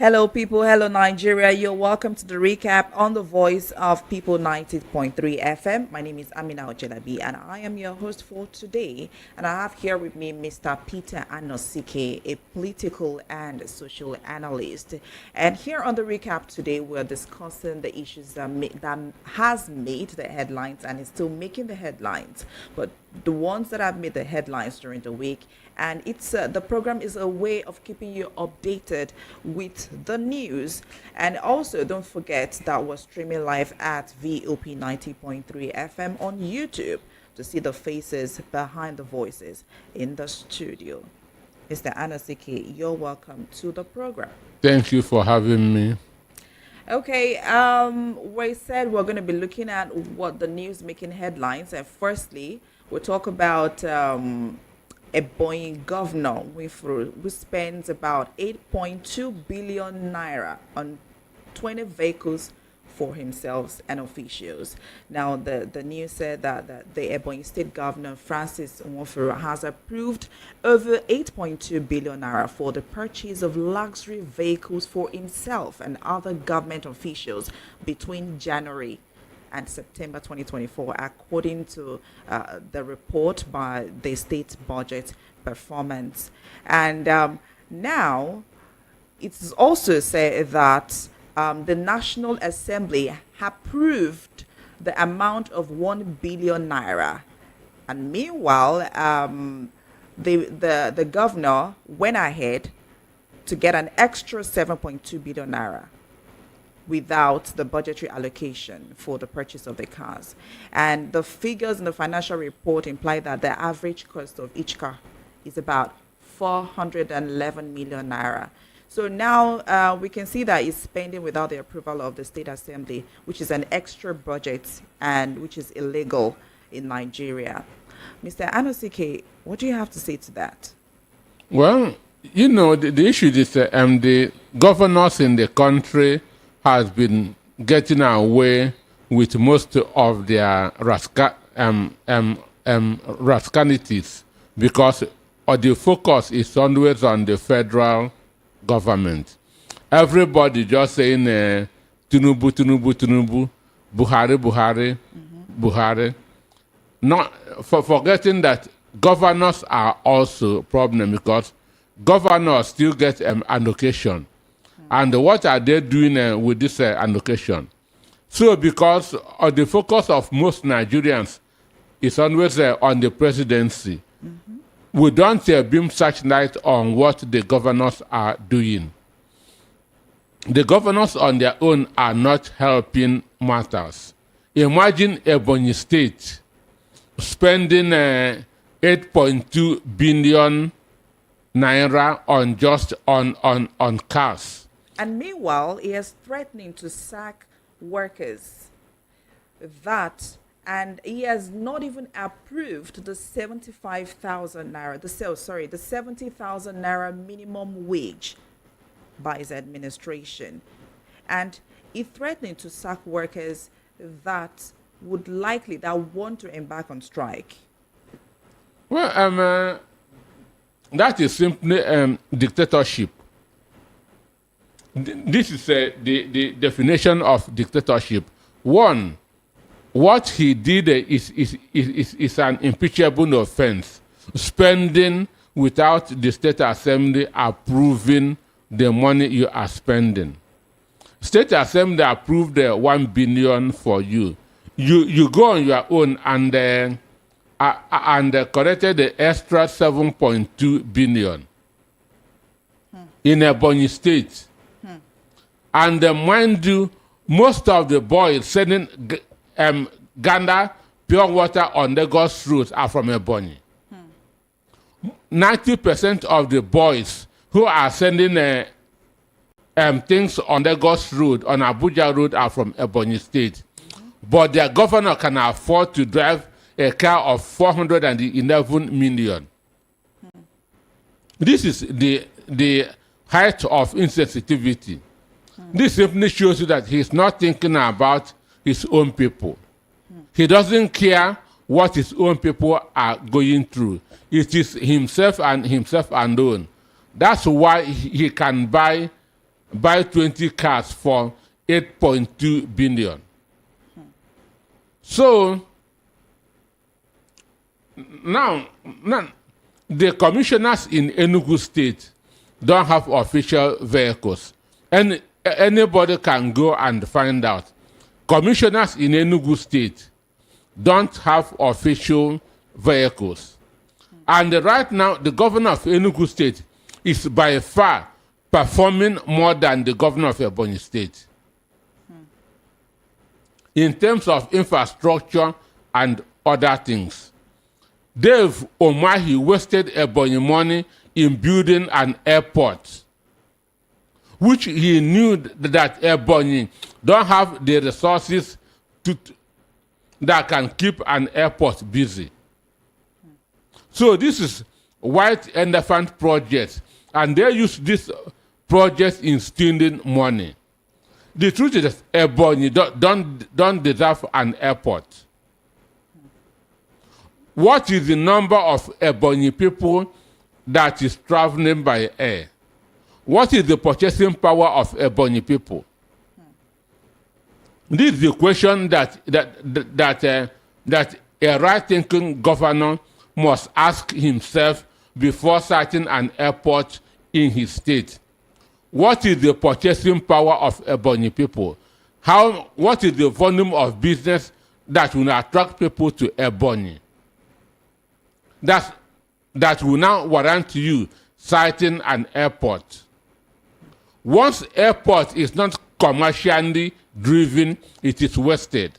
Hello, people. Hello, Nigeria. You're welcome to the recap on the voice of People 90.3 FM. My name is Amina Ojelabi, and I am your host for today. And I have here with me Mr. Peter Anosike, a political and social analyst. And here on the recap today, we're discussing the issues that has made the headlines and is still making the headlines. But the ones that have made the headlines during the week, and it's the program is a way of keeping you updated with the news. And also don't forget that we're streaming live at VOP 90.3 FM on YouTube to see the faces behind the voices in the studio. Mr. Anasiki, you're welcome to the program. Thank you for having me. Okay, we said we're going to be looking at what the news making headlines, and firstly we'll talk about a Boeing governor who spends about 8.2 billion naira on 20 vehicles for himself and officials. Now, the news said that the Ebonyi State Governor Francis Nwofuru has approved over 8.2 billion naira for the purchase of luxury vehicles for himself and other government officials between January and September 2024, according to the report by the state budget performance. And now it's also said that the National Assembly approved the amount of 1 billion naira. And meanwhile, the governor went ahead to get an extra 7.2 billion naira without the budgetary allocation for the purchase of the cars. And the figures in the financial report imply that the average cost of each car is about 411 million naira. So now we can see that he's spending without the approval of the State Assembly, which is an extra budget and which is illegal in Nigeria. Mr. Anosike, what do you have to say to that? Well, you know, the issue is the governors in the country has been getting away with most of their rascalities because the focus is always on the federal government. Everybody just saying Tinubu, Tinubu, Tinubu, Buhari, Buhari, Buhari. Not forgetting that governors are also a problem because governors still get allocation. And what are they doing with this allocation? So because the focus of most Nigerians is always on the presidency, we don't beam such light on what the governors are doing. The governors on their own are not helping matters. Imagine Ebonyi State spending 8.2 billion naira on just on cars. And meanwhile, he is threatening to sack workers. And he has not even approved the 75,000 naira, the 70,000 naira minimum wage by his administration. And he's threatening to sack workers that want to embark on strike. Well, that is simply dictatorship. This is the definition of dictatorship. One, what he did is an impeachable offense. Spending without the State Assembly approving the money you are spending. State Assembly approved the 1 billion for you. You go on your own and collected the extra 7.2 billion in Ebonyi State. And mind you, most of the boys sending Ghana pure water on Lagos roads are from Ebonyi. 90% of the boys who are sending things on Lagos road, on Abuja road, are from Ebonyi State. But their governor can afford to drive a car of 411 million. This is the height of insensitivity. This simply shows you that he's not thinking about his own people. He doesn't care what his own people are going through. It is himself and himself alone. That's why he can buy buy 20 cars for 8.2 billion. So now the commissioners in Enugu State don't have official vehicles. And anybody can go and find out. Commissioners in Enugu State don't have official vehicles. And right now, the governor of Enugu State is by far performing more than the governor of Ebonyi State in terms of infrastructure and other things. Dave Umahi wasted Ebonyi money in building an airport, which he knew that Ebonyi don't have the resources that can keep an airport busy. So this is White Elephant project, and they use this project in stealing money. The truth is that Ebonyi don't deserve an airport. What is the number of Ebonyi people that is traveling by air? What is the purchasing power of Ebonyi people? This is the question that a right-thinking governor must ask himself before starting an airport in his state. What is the purchasing power of Ebonyi people? What is the volume of business that will attract people to Ebonyi? That will now warrant you citing an airport. Once airport is not commercially driven, it is wasted.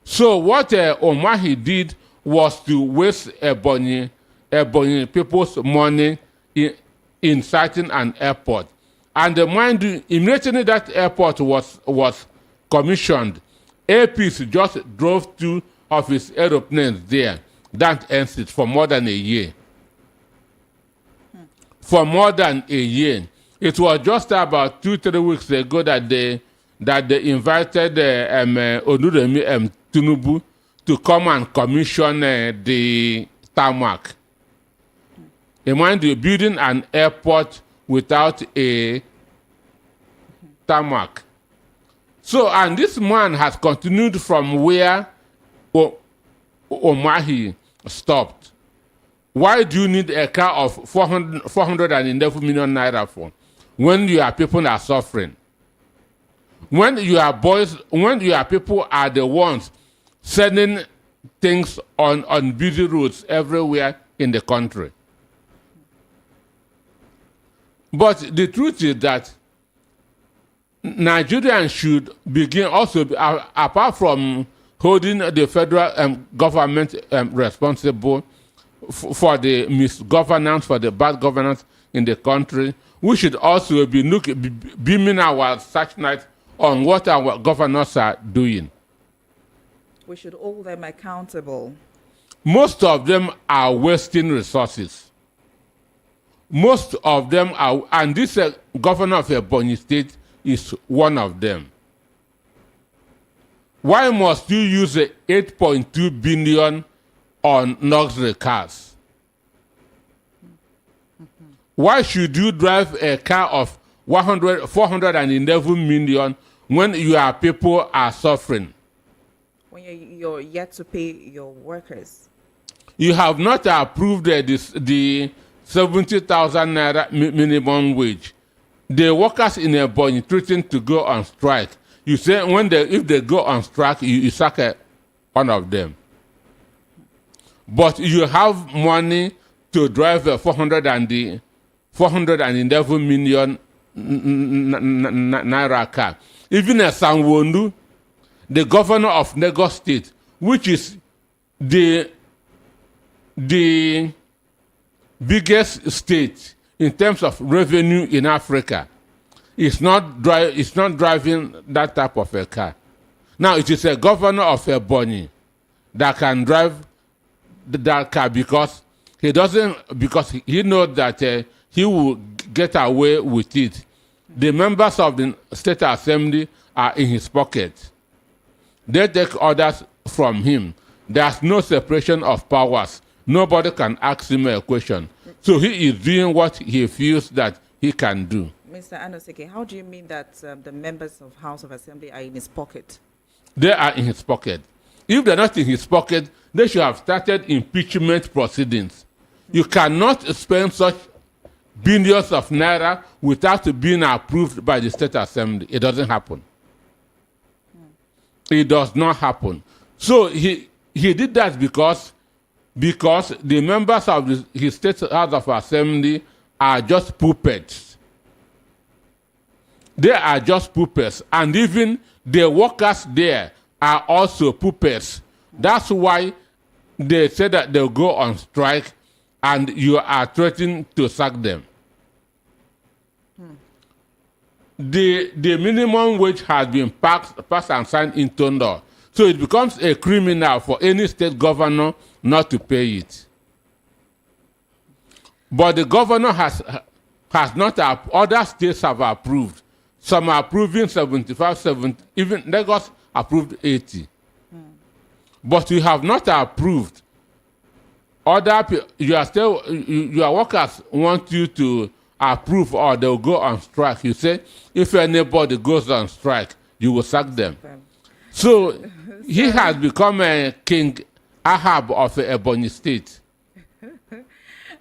So what Umahi did was to waste Ebonyi people's money in citing an airport. And mind you, immediately that airport was commissioned, APs just drove 2 of his aeroplanes there. That ends it for more than a year. For more than a year. It was just about 2-3 weeks ago that they invited Onuremi Tinubu to come and commission the tarmac. Mind you, building an airport without a tarmac. So, and this man has continued from where Umahi stopped. Why do you need a car of 411 million naira for when your people are suffering? When your people are the ones sending things on busy roads everywhere in the country. But the truth is that Nigerians should begin also, apart from holding the federal government responsible for the misgovernance, for the bad governance in the country, we should also be beaming our searchlight on what our governors are doing. We should hold them accountable. Most of them are wasting resources. Most of them are, and this governor of Ebonyi State is one of them. Why must you use 8.2 billion on luxury cars? Why should you drive a car of 411 million when your people are suffering? When you're yet to pay your workers. You have not approved the 70,000 naira minimum wage. The workers in Ebonyi threatened to go on strike. You say if they go on strike, you sack one of them. But you have money to drive a 411 million naira car. Even a Sanwo-Olu, the governor of Lagos State, which is the biggest state in terms of revenue in Africa, is not driving that type of a car. Now it is a governor of Ebonyi that can drive that car because he knows that he will get away with it. The members of the State Assembly are in his pocket. They take orders from him. There's no separation of powers. Nobody can ask him a question. So he is doing what he feels that he can do. Mr. Anosike, how do you mean that the members of House of Assembly are in his pocket? They are in his pocket. If they're not in his pocket, they should have started impeachment proceedings. You cannot spend such billions of naira without being approved by the State Assembly. It doesn't happen. It does not happen. So he did that because the members of his State House of Assembly are just puppets. They are just puppets. And even the workers there are also puppets. That's why they say that they'll go on strike and you are threatening to sack them. The minimum wage has been passed and signed into law. So it becomes a criminal for any state governor not to pay it. But the governor has not, other states have approved. Some are approving 75, 70, even Lagos approved 80. But you have not approved. Your workers want you to approve or they'll go on strike. You say, if anybody goes on strike, you will sack them. So he has become a King Ahab of Ebonyi State.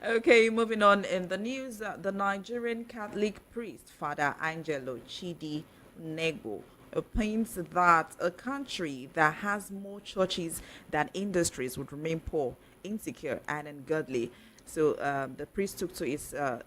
Okay, moving on in the news, the Nigerian Catholic priest, Father Angelo Chidi Nego, opines that a country that has more churches than industries would remain poor, insecure, and ungodly. So the priest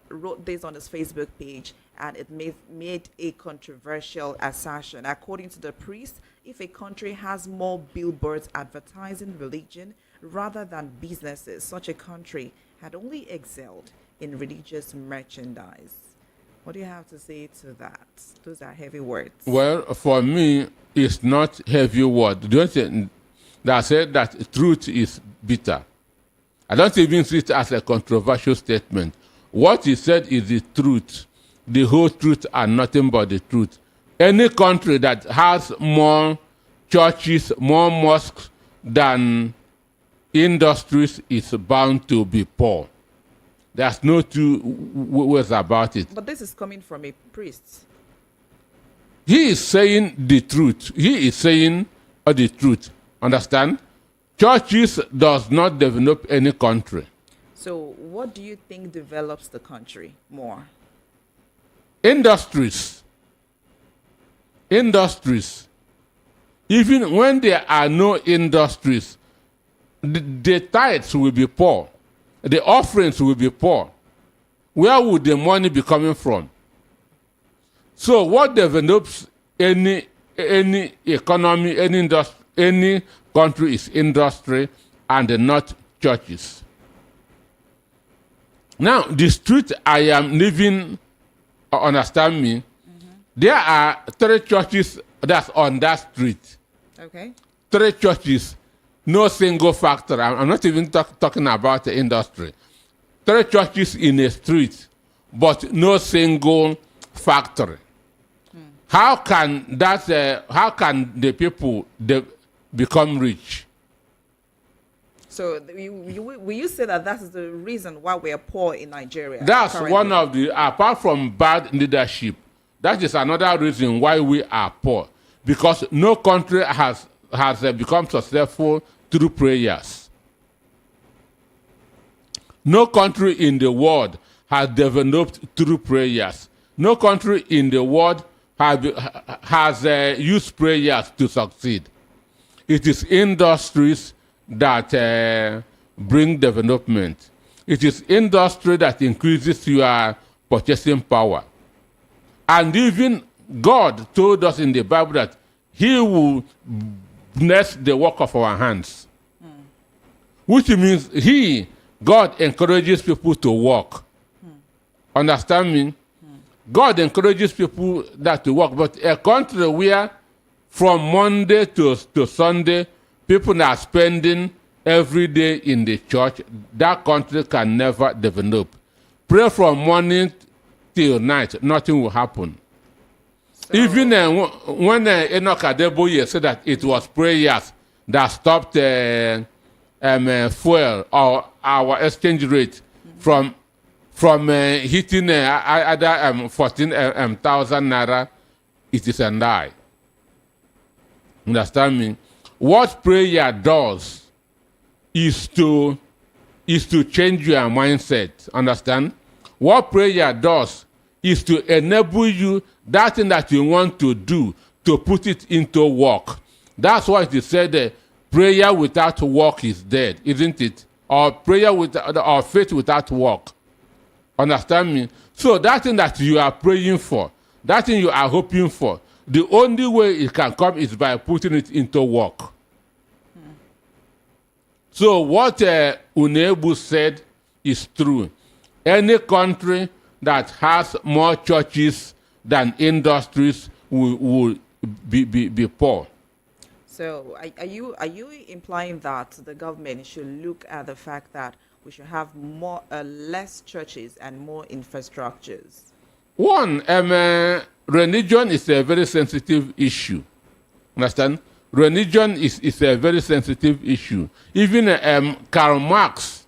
wrote this on his Facebook page, and it made a controversial assertion. According to the priest, if a country has more billboards advertising religion rather than businesses, such a country had only excelled in religious merchandise. What do you have to say to that? Those are heavy words. Well, for me, it's not heavy word. Don't say that said that truth is bitter. I don't even see it as a controversial statement. What he said is the truth, the whole truth, and nothing but the truth. Any country that has more churches, more mosques than industries is bound to be poor. There's no two ways about it. But this is coming from a priest. He is saying the truth. He is saying the truth. Understand? Churches does not develop any country. So what do you think develops the country more? Industries. Industries. Even when there are no industries, the tithes will be poor. The offerings will be poor. Where would the money be coming from? So what develops any economy, any industry, any country is industry and not churches. Now, the street I am living, understand me, there are 3 churches that's on that street. Okay. 3 churches, no single factory. I'm not even talking about the industry. 3 churches in a street, but no single factory. How can how can the people become rich? So will you say that is the reason why we are poor in Nigeria? That's currently? one of the, apart from bad leadership, that is another reason why we are poor. Because no country has become successful through prayers. No country in the world has developed through prayers. No country in the world has used prayers to succeed. It is industries that bring development. It is industry that increases your purchasing power. And even God told us in the Bible that He will bless the work of our hands. Which means God encourages people to work. Understand me? God encourages people to work. But a country where from Monday to Sunday, people are spending every day in the church, that country can never develop. Pray from morning till night, nothing will happen. So, even when Enoch Adeboye said that it was prayers that stopped fuel or our exchange rate from from hitting either 14,000 naira, it is a lie. Understand me? What prayer does is to change your mindset. Understand? What prayer does is to enable you that thing that you want to do to put it into work. That's why it is said prayer without work is dead, isn't it? Or prayer or faith without work. Understand me? So that thing that you are praying for, that thing you are hoping for, the only way it can come is by putting it into work. So what Unebu said is true. Any country that has more churches than industries will be poor. So are you implying that the government should look at the fact that we should have less churches and more infrastructures? One, religion is a very sensitive issue. Understand? Religion is a very sensitive issue. Even Karl Marx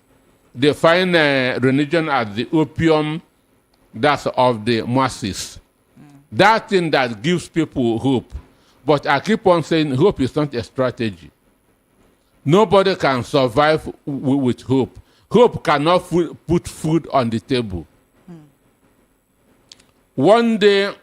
defined religion as the opium that's of the masses. That thing that gives people hope. But I keep on saying hope is not a strategy. Nobody can survive with hope. Hope cannot put food on the table. One day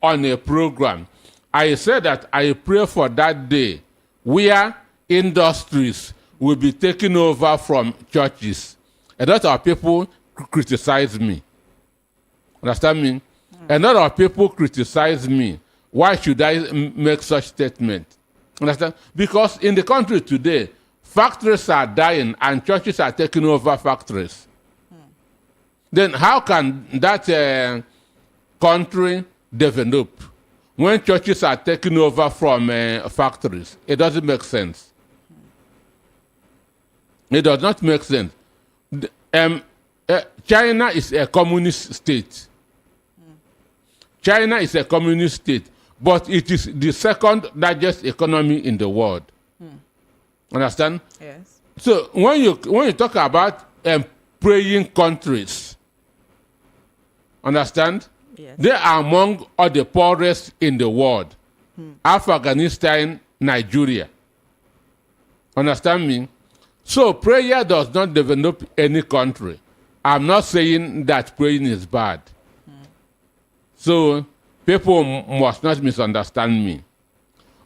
on a program, I said that I pray for that day where industries will be taken over from churches. A lot of people criticize me. Understand me? A lot of people criticize me. Why should I make such statement? Understand? Because in the country today, factories are dying and churches are taking over factories. Then how can that country develop when churches are taking over from factories? It doesn't make sense. It does not make sense. China is a communist state. China is a communist state, but it is the second largest economy in the world. Understand? Yes. So when you talk about praying countries, understand? Yes. They are among all the poorest in the world. Afghanistan, Nigeria. Understand me? So prayer does not develop any country. I'm not saying that praying is bad. So people must not misunderstand me.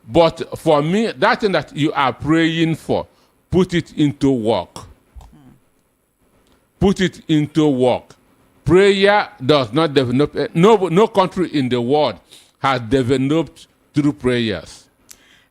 But for me, that thing that you are praying for, put it into work. Put it into work. Prayer does not develop. No country in the world has developed through prayers.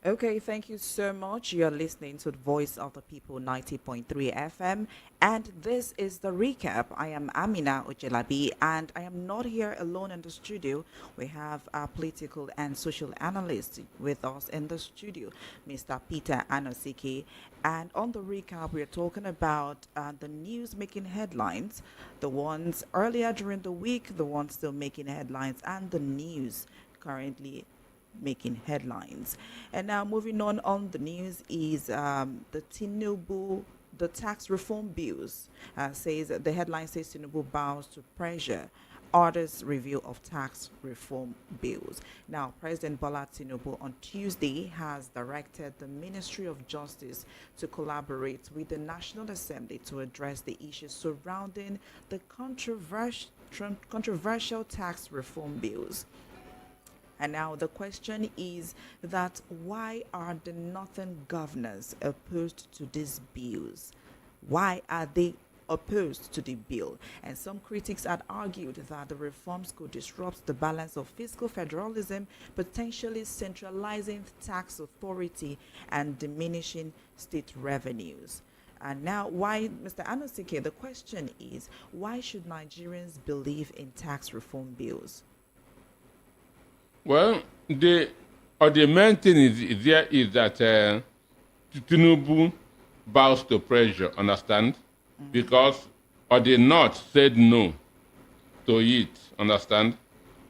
Okay, thank you so much. You're listening to the Voice of the People 90.3 FM, and this is the recap. I am Amina Ojelabi, and I am not here alone in the studio. We have our political and social analyst with us in the studio, Mr. Peter Anosike. And on the recap, we're talking about the news making headlines, the ones earlier during the week, the ones still making headlines, and the news currently making headlines. And now moving on the news is the Tinubu, the tax reform bills. Says the headline says Tinubu bows to pressure, orders review of tax reform bills. Now, President Bola Tinubu on Tuesday has directed the Ministry of Justice to collaborate with the National Assembly to address the issues surrounding the controversial tax reform bills. And now the question is that why are the northern governors opposed to these bills? Why are they opposed to the bill? And some critics had argued that the reforms could disrupt the balance of fiscal federalism, potentially centralizing tax authority and diminishing state revenues. And now, why, Mr. Anosike, the question is, why should Nigerians believe in tax reform bills? Well, the main thing is that Tinubu bows to pressure, understand? Because the North said no to it, understand?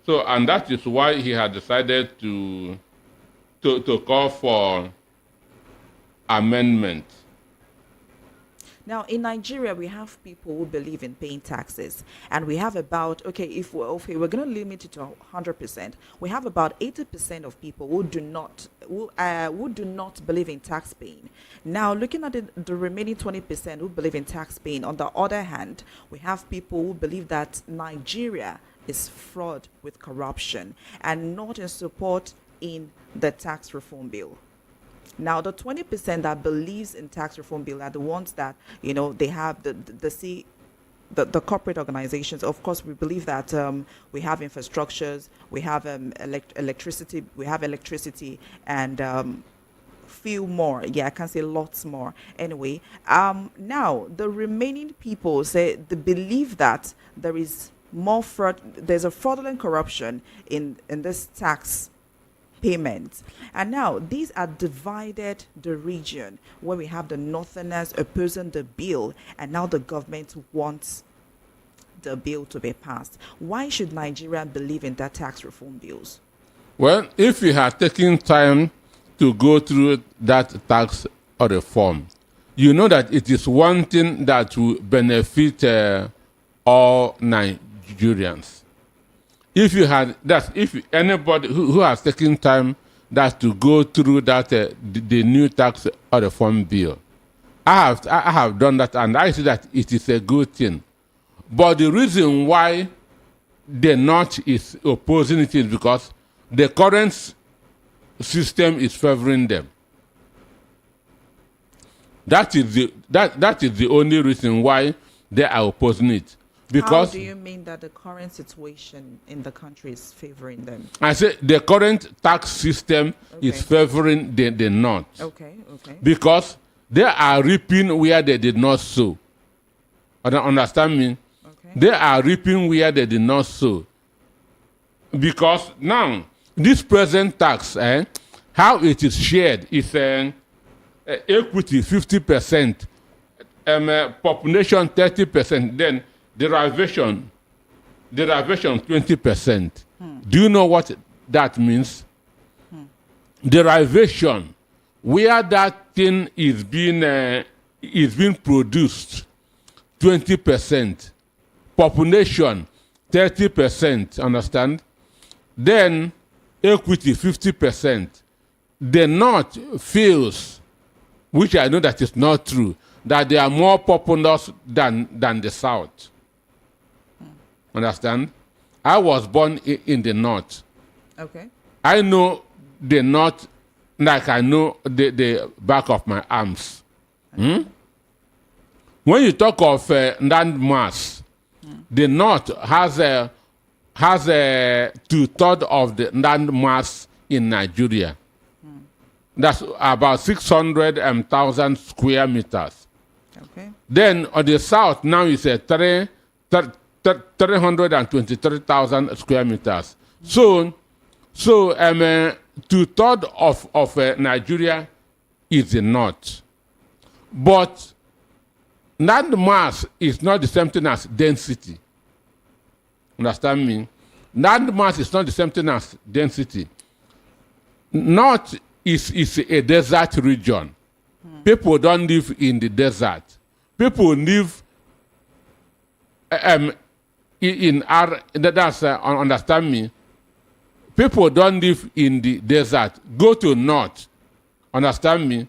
So, and that is why he had decided to call for amendment. Now, in Nigeria, we have people who believe in paying taxes, and we have about we're going to limit it to 100%. We have about 80% of people who do not believe in tax paying. Now, looking at the remaining 20% who believe in tax paying. On the other hand, we have people who believe that Nigeria is fraud with corruption and not in support in the tax reform bill. Now, the 20% that believes in tax reform bill are the ones that, they have the corporate organizations. Of course, we believe that we have infrastructures, we have electricity, and few more. Yeah, I can say lots more. Anyway, now the remaining people say they believe that there is more fraud. There's a fraudulent corruption in this tax payments. And now these are divided the region where we have the northerners opposing the bill, and now the government wants the bill to be passed. Why should Nigeria believe in that tax reform bills? Well, if you had taken time to go through that tax reform, you know that it is one thing that will benefit all Nigerians. If anybody who has taken time that to go through that the new tax reform bill, I have done that, and I see that it is a good thing. But the reason why the North is opposing it is because the current system is favoring them. That is the only reason why they are opposing it. Because how do you mean that the current situation in the country is favoring them? I say the current tax system is favoring the North. Okay. Because they are reaping where they did not sow. Understand me? Okay. They are reaping where they did not sow. Because now, this present tax, how it is shared is equity 50%, population 30%, then derivation 20%. Do you know what that means? Derivation, where that thing is being produced, 20%. Population 30%. Understand? Then equity 50%. The North feels, which I know that is not true, that they are more populous than the South. Understand? I was born in the North. Okay. I know the North like I know the back of my arms. When you talk of land mass, the North has a 2/3 of the land mass in Nigeria. That's about 600,000 square meters. Okay. Then on the South now is 323,000 square meters. So 2/3 of Nigeria is the North. But land mass is not the same thing as density. Understand me? Land mass is not the same thing as density. North is a desert region. People don't live in the desert. People live understand me? People don't live in the desert. Go to North. Understand me?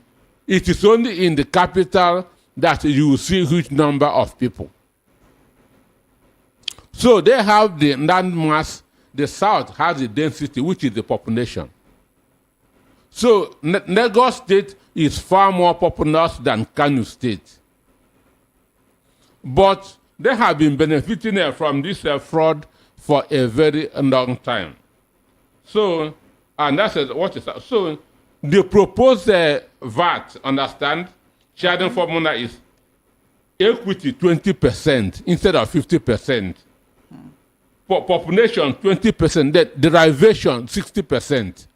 It is only in the capital that you will see a huge number of people. So they have the land mass. The South has the density, which is the population. So Lagos State is far more populous than Kano State. But they have been benefiting from this fraud for a very long time. So, and that's what is that? So the proposed VAT, understand, sharing formula is equity 20% instead of 50%. Population 20%, derivation 60%.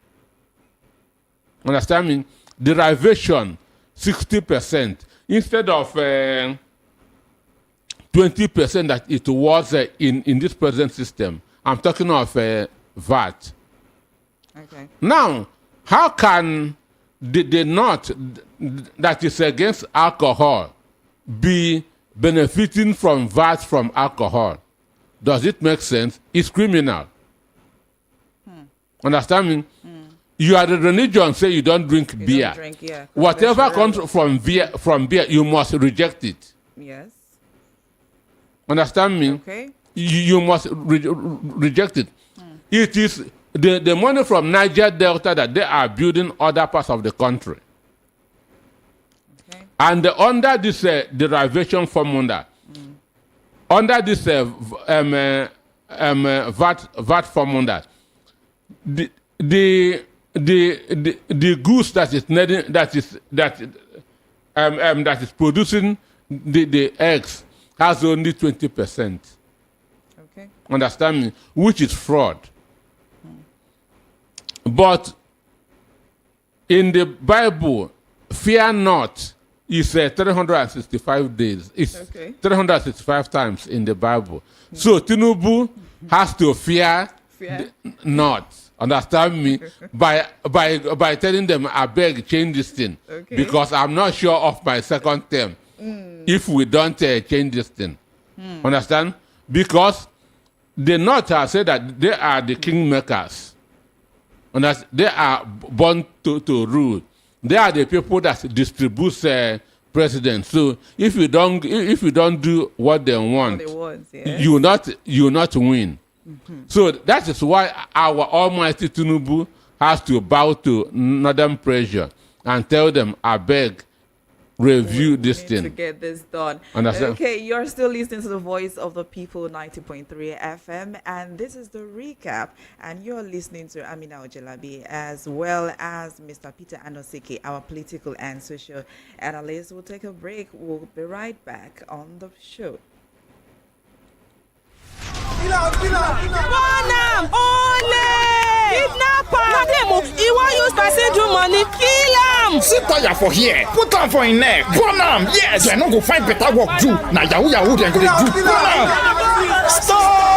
Understand me? Derivation 60% instead of 20% that it was in this present system. I'm talking of VAT. Okay. Now, how can the North that is against alcohol be benefiting from VAT from alcohol. Does it make sense? It's criminal. Understand me? You are the religion, say you don't drink beer. Whatever comes from beer, you must reject it. Yes. Understand me? Okay. You must reject it. It is the money from Niger Delta that they are building other parts of the country. Okay. And under this derivation formula, under this VAT formula, the goose that is producing the eggs has only 20%. Okay. Understand me? Which is fraud. But in the Bible, fear not is 365 days. It's 365 times in the Bible. So Tinubu has to fear not. Understand me? by telling them, I beg, change this thing. Okay. Because I'm not sure of my second term if we don't change this thing. Understand? Because the North have said that they are the kingmakers. And that they are born to rule. They are the people that distribute president. So if you don't do what they want, yes. you will not win. So that is why our almighty Tinubu has to bow to northern pressure and tell them, I beg, review this thing to get this done. Understand? Okay, you're still listening to the Voice of the People 90.3 FM, and this is the recap, and you're listening to Amina Ojelabi as well as Mr. Peter Anosike, our political and social analyst. We'll take a break. We'll be right back on the show. He won't use person do money. Kill him. Sit tire for here. Put am for him neck. Burn am. Yes. They no go find better work do. Na yahoo dem go dey do. Burn am. Stop.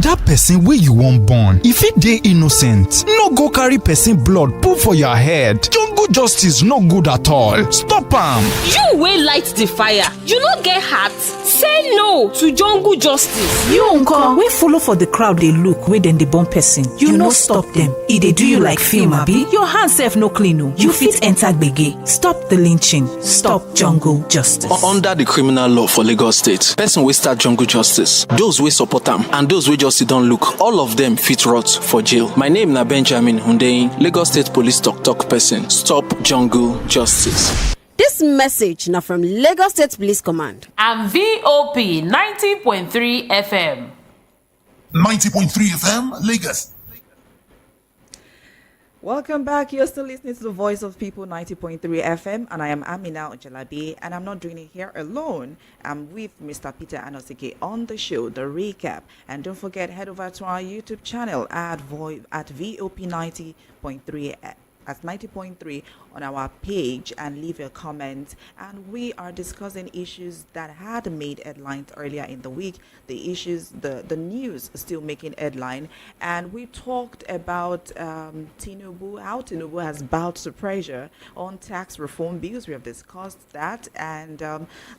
Dat person wey you wan born, if it dey innocent, no go carry person blood put for your head. Jungle justice no good at all. Stop am. You wey light the fire, you no get heart. Say no to jungle justice. You uncle wey follow for the crowd dey look wey dem dey born person, you no stop dem. E dey do you like film abi? Your hand sef no clean o. You fit enter gbege. Stop the lynching. Stop jungle justice. Under the criminal law for Lagos State, person wey start jungle justice, those wey support am and those wey just sit down look, all of them fit rot for jail. My name na Benjamin Hundeyin, Lagos State Police talk person. Stop jungle justice. This message now from Lagos State Police Command and VOP 90.3 FM. 90.3 FM, Lagos. Welcome back. You're still listening to the Voice of People 90.3 FM, and I am Amina Ojelabi, and I'm not doing it here alone. I'm with Mr. Peter Anosike on the show, the recap. And don't forget, head over to our YouTube channel at VOP 90.3 at 90.3 on our page and leave a comment. And we are discussing issues that had made headlines earlier in the week, the issues, the news still making headline. And we talked about Tinubu, how Tinubu has bowed to pressure on tax reform bills. We have discussed that. And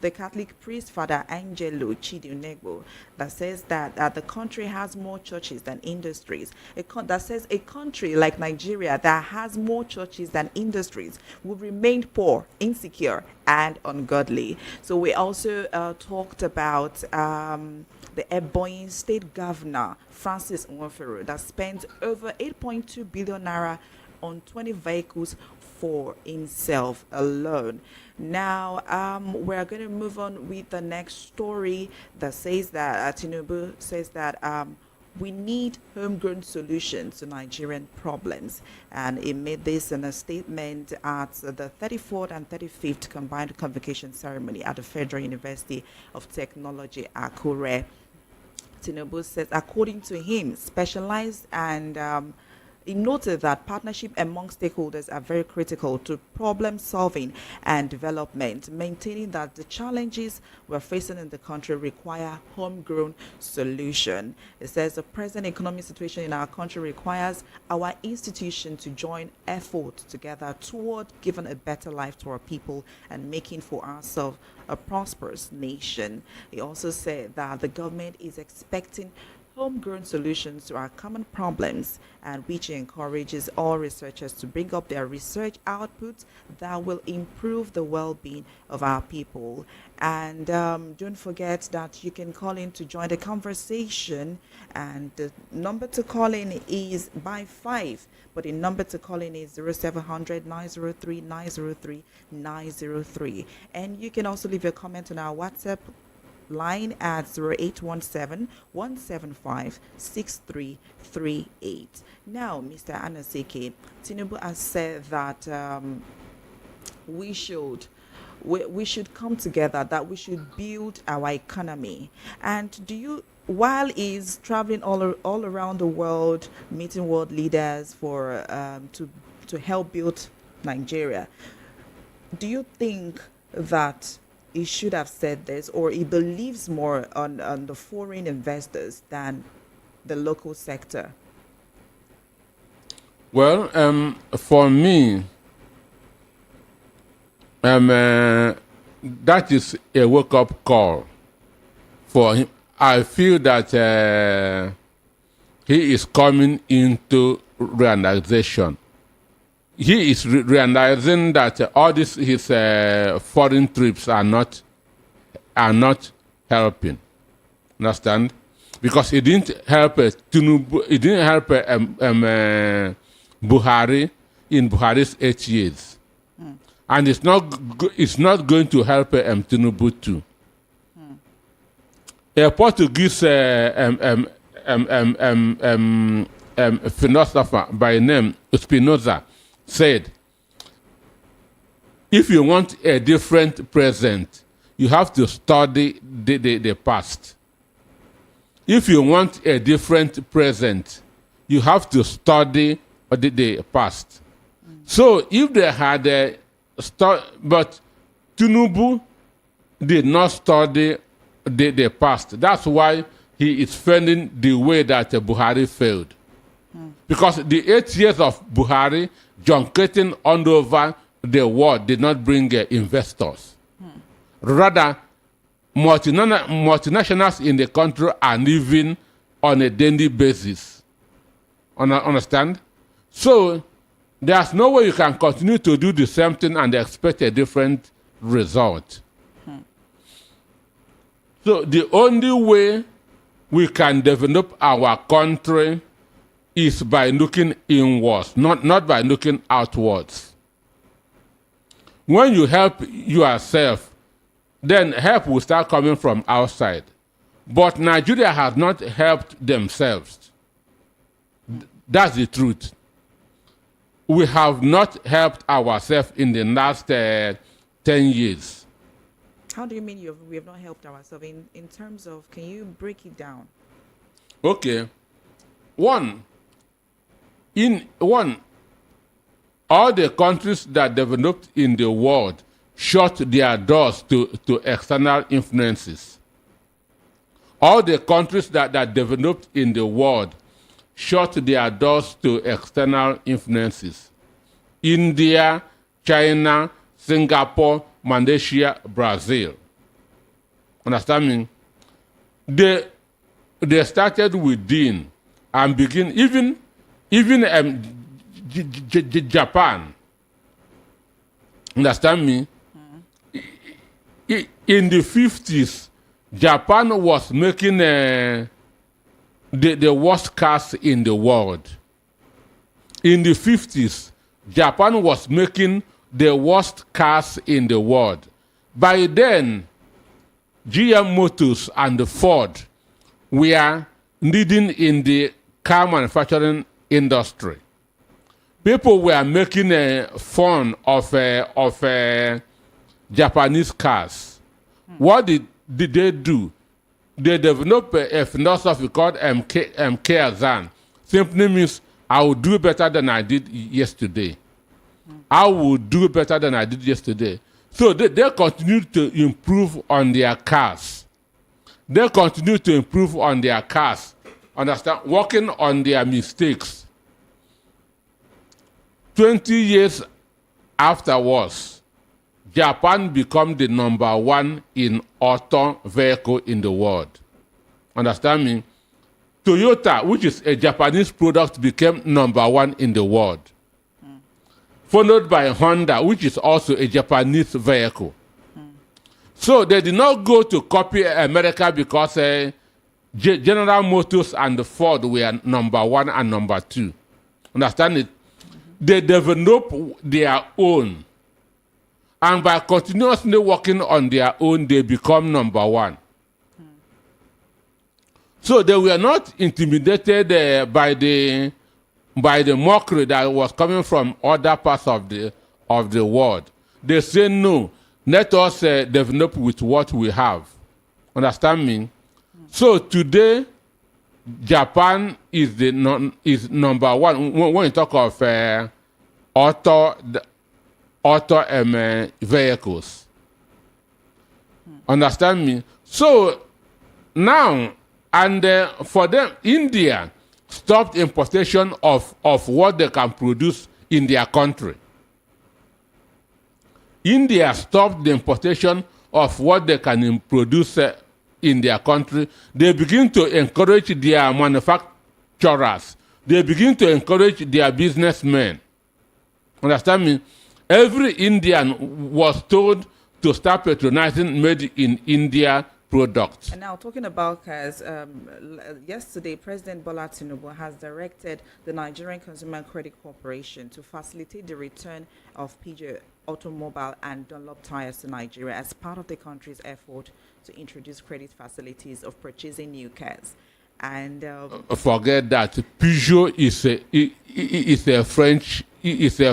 the Catholic priest, Father Angelo Chidunegbo, that says that the country has more churches than industries. That says a country like Nigeria that has more churches than industries will remain poor, insecure, and ungodly. So we also talked about the Ebonyi State Governor, Francis Nwafero, that spent over 8.2 billion naira on 20 vehicles for himself alone. Now, we're going to move on with the next story that says that Tinubu says that we need homegrown solutions to Nigerian problems. And he made this in a statement at the 34th and 35th Combined Convocation Ceremony at the Federal University of Technology, Akure. Tinubu says, according to him, specialized and He noted that partnership among stakeholders are very critical to problem solving and development, maintaining that the challenges we're facing in the country require homegrown solution. It says the present economic situation in our country requires our institution to join efforts together toward giving a better life to our people and making for ourselves a prosperous nation. He also said that the government is expecting homegrown solutions to our common problems, and which encourages all researchers to bring up their research outputs that will improve the well-being of our people. And don't forget that you can call in to join the conversation, and the number to call in is by 5, but the number to call in is 0700 903 903 903. And you can also leave your comment on our WhatsApp line at 0817-175-6338. Now, Mr. Anaseke, Tinubu has said that we should come together, that we should build our economy. And while he's traveling all around the world, meeting world leaders for to help build Nigeria, do you think that he should have said this, or he believes more on the foreign investors than the local sector? Well, for me, that is a wake-up call for him. I feel that he is coming into realization. He is realizing that all his foreign trips are not helping. Understand? Because it didn't help Tinubu. It didn't help Buhari in Buhari's 8 years, and it's not going to help Tinubu too. A Portuguese philosopher by name Spinoza said, if you want a different present, you have to study the past. If you want a different present, you have to study the past. So if they had but Tinubu did not study the past. That's why he is failing the way that Buhari failed. Because the 8 years of Buhari, junketing all over the world, did not bring investors. Rather, multinationals in the country are living on a daily basis. Understand? So, there's no way you can continue to do the same thing and expect a different result. So, the only way we can develop our country is by looking inwards, not by looking outwards. When you help yourself, then help will start coming from outside. But Nigeria has not helped themselves. That's the truth. We have not helped ourselves in the last 10 years. How do you mean we have not helped ourselves? In terms of, can you break it down? Okay. All the countries that developed in the world shut their doors to external influences. All the countries that developed in the world shut their doors to external influences. India, China, Singapore, Malaysia, Brazil. Understand me? They started within and begin, even Japan. Understand me? In the 50s, Japan was making the worst cars in the world. In the 50s, Japan was making the worst cars in the world. By then, GM Motors and Ford were leading in the car manufacturing industry. People were making fun of Japanese cars. What did they do? They developed a philosophy called MK Azan. Simply means I will do better than I did yesterday. I will do better than I did yesterday. So they continue to improve on their cars. They continue to improve on their cars. Understand? Working on their mistakes. 20 years afterwards, Japan became the number one in auto vehicle in the world. Understand me? Toyota, which is a Japanese product, became number one in the world. Followed by Honda, which is also a Japanese vehicle. So they did not go to copy America because General Motors and Ford were number one and number two. Understand it? They developed their own. And by continuously working on their own, they become number one. So they were not intimidated by the mockery that was coming from other parts of the world. They say, no, let us develop with what we have. Understand me? So today, Japan is number one. When you talk of auto vehicles. Understand me? So now, and for them, India stopped importation of what they can produce in their country. India stopped the importation of what they can produce in their country. They begin to encourage their manufacturers. They begin to encourage their businessmen. Understand me? Every Indian was told to start patronizing made in India products. And now talking about cars, yesterday President Bola Tinubu has directed the Nigerian Consumer Credit Corporation to facilitate the return of Peugeot Automobile and Dunlop tires to Nigeria as part of the country's effort to introduce credit facilities of purchasing new cars. And forget that Peugeot is a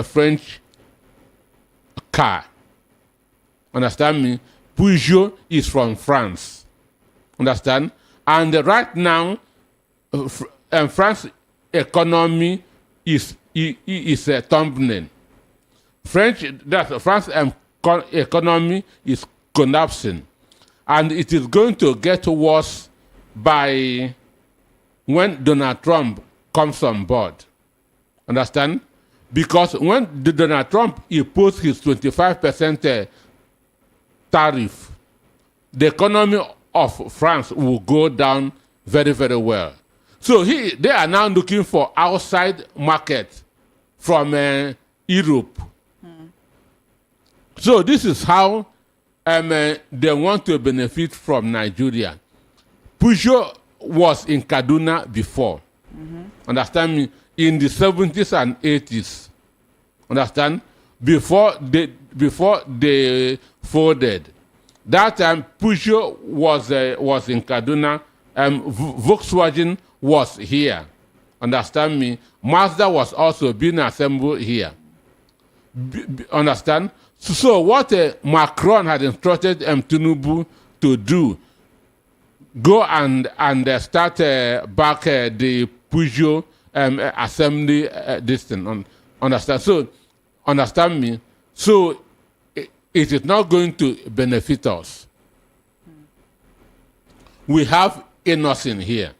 French car. Understand me? Peugeot is from France. Understand? And right now, France economy is tumbling. France economy is collapsing. And it is going to get worse by when Donald Trump comes on board. Understand? Because when Donald Trump imposed his 25% tariff, the economy of France will go down very, very well. So they are now looking for outside market from Europe. So this is how they want to benefit from Nigeria. Peugeot was in Kaduna before. Understand me? In the 70s and 80s. Understand? Before they folded. That time Peugeot was in Kaduna. Volkswagen was here. Understand me? Mazda was also being assembled here. Understand? So what Macron had instructed Tinubu to do, go and start back the Peugeot assembly this thing. Understand? So, understand me? So, it is not going to benefit us. We have Innocent here,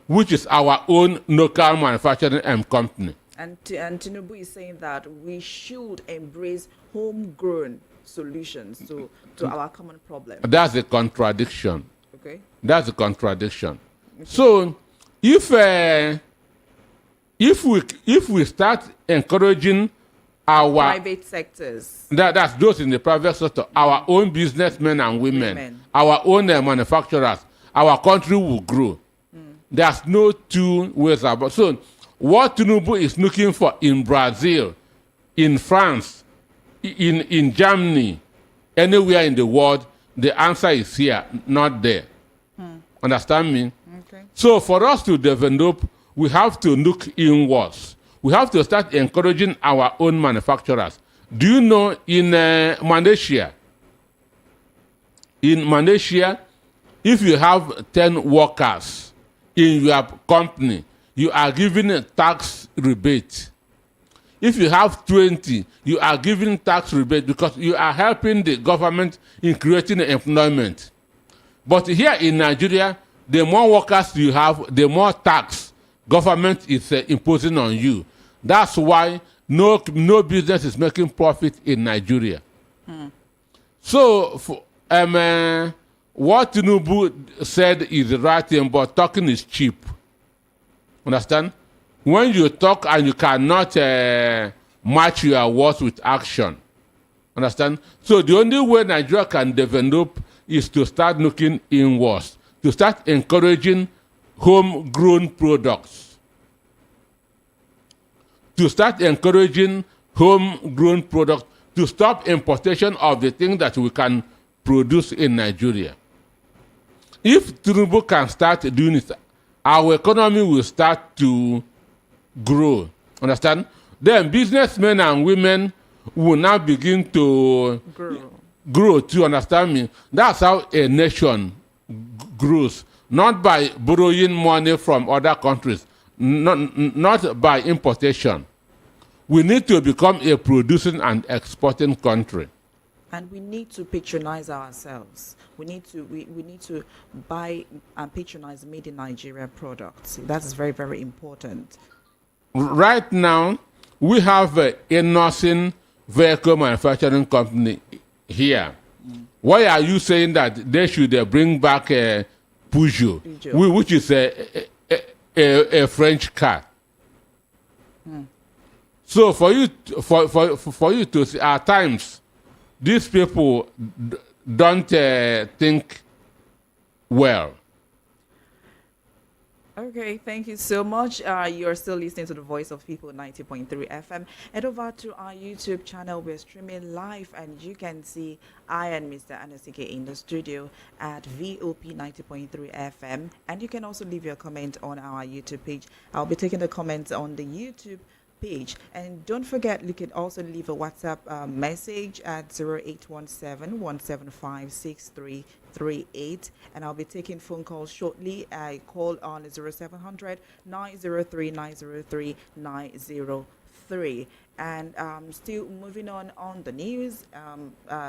which is our own local manufacturing company. And Tinubu is saying that we should embrace homegrown solutions to our common problem. That's a contradiction. Okay. That's a contradiction. Okay. So, if we start encouraging our private sectors, that's those in the private sector, our own businessmen and women, our own manufacturers, our country will grow. There's no two ways about. So, what Tinubu is looking for in Brazil, in France, in Germany, anywhere in the world, the answer is here, not there. Understand me? Okay. So for us to develop, we have to look inwards. We have to start encouraging our own manufacturers. Do you know in Malaysia, if you have 10 workers in your company, you are giving a tax rebate. If you have 20, you are giving tax rebate because you are helping the government in creating employment. But here in Nigeria, the more workers you have, the more tax government is imposing on you. That's why no business is making profit in Nigeria. So, what Tinubu said is the right thing, but talking is cheap. Understand? When you talk and you cannot match your words with action. Understand? So the only way Nigeria can develop is to start looking inwards, to start encouraging homegrown products. To start encouraging homegrown products, to stop importation of the things that we can produce in Nigeria. If Tinubu can start doing it, our economy will start to grow. Understand? Then businessmen and women will now begin to grow too. Understand me? That's how a nation grows. Not by borrowing money from other countries, not by importation. We need to become a producing and exporting country. And we need to patronize ourselves. We need to buy and patronize made in Nigeria products. That is very, very important. Right now, we have a nursing vehicle manufacturing company here. Why are you saying that they should bring back a Peugeot, which is a French car? So for you to see, at times, these people don't think well. Okay, thank you so much. You're still listening to the Voice of People 90.3 FM. Head over to our YouTube channel. We're streaming live, and you can see I and Mr. Anasike in the studio at VOP 90.3 FM. And you can also leave your comment on our YouTube page. I'll be taking the comments on the YouTube page. And don't forget, you can also leave a WhatsApp message at 0817-175-6338, and I'll be taking phone calls shortly. I call on 0700-903-903. And still moving on the news,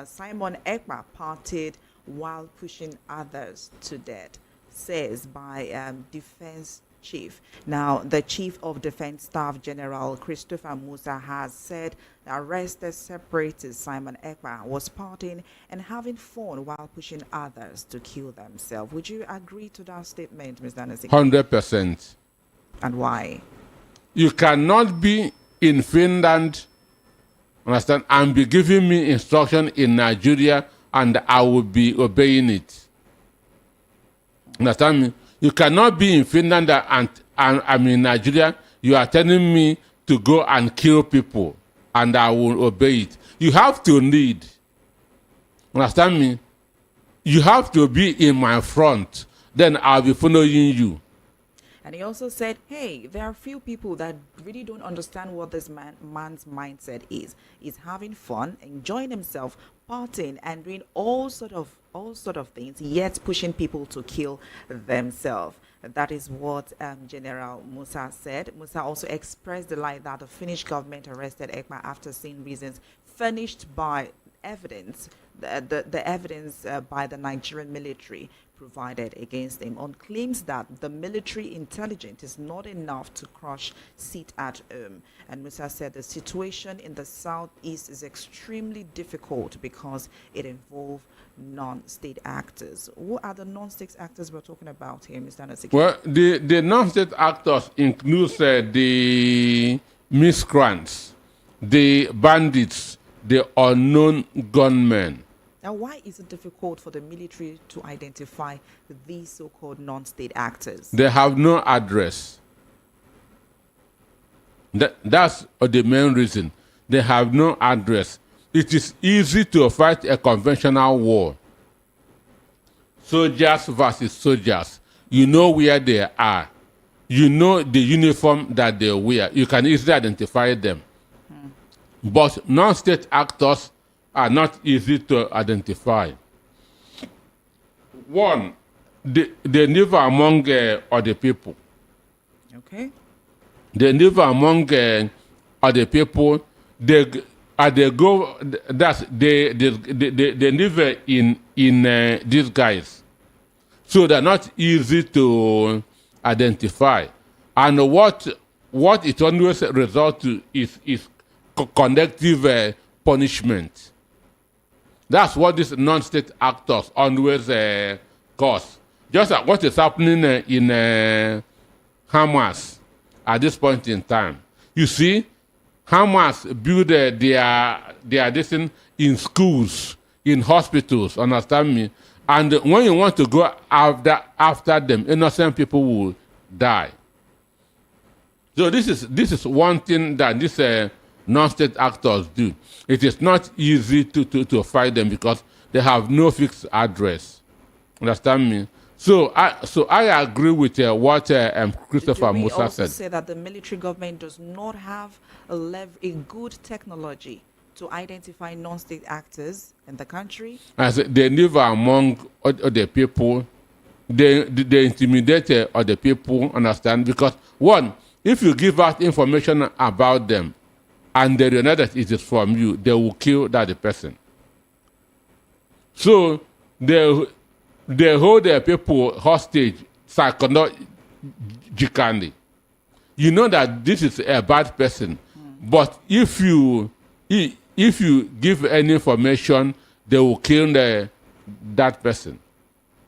Simon Ekpa partied while pushing others to death, says by Defense Chief. Now, the Chief of Defense Staff General Christopher Musa has said the arrested separatist Simon Ekpa was partying and having fun while pushing others to kill themselves. Would you agree to that statement, Mr. Nasik? 100%. And why? You cannot be in Finland, understand, and be giving me instruction in Nigeria and I will be obeying it. Understand me? You cannot be in Finland and I'm in Nigeria. You are telling me to go and kill people and I will obey it. You have to lead. Understand me? You have to be in my front. Then I'll be following you. And he also said, hey, there are few people that really don't understand what this man's mindset is. He's having fun, enjoying himself, partying, and doing all sort of things, yet pushing people to kill themselves. That is what General Musa said. Musa also expressed the light that the Finnish government arrested Ekpa after seeing reasons furnished by evidence, the evidence by the Nigerian military provided against him, on claims that the military intelligence is not enough to crush sit at home. And Musa said the situation in the southeast is extremely difficult because it involves non-state actors. What are the non-state actors we're talking about here, Mr. Nasiki? Well, the non-state actors include the miscreants, the bandits, the unknown gunmen. Now, why is it difficult for the military to identify these so-called non-state actors? They have no address. That's the main reason. They have no address. It is easy to fight a conventional war. Soldiers versus soldiers. You know where they are. You know the uniform that they wear. You can easily identify them. But non-state actors are not easy to identify. One, they live among other people. Okay. They live among other people. They go. They live in these guys, so they're not easy to identify. And what it always results to is collective punishment. That's what these non-state actors always cause. Just like what is happening in Hamas at this point in time. You see, Hamas build their this thing in schools, in hospitals, understand me? And when you want to go after them, innocent people will die. So this is one thing that these non-state actors do. It is not easy to fight them because they have no fixed address. Understand me? So I agree with what Christopher Musa said. We also say that the military government does not have a good technology to identify non-state actors in the country. As they live among other people, they intimidate other people. Understand? Because one, if you give out information about them, and they know that it is from you, they will kill that person. So they hold their people hostage psychologically. You know that this is a bad person, but if you give any information, they will kill that person.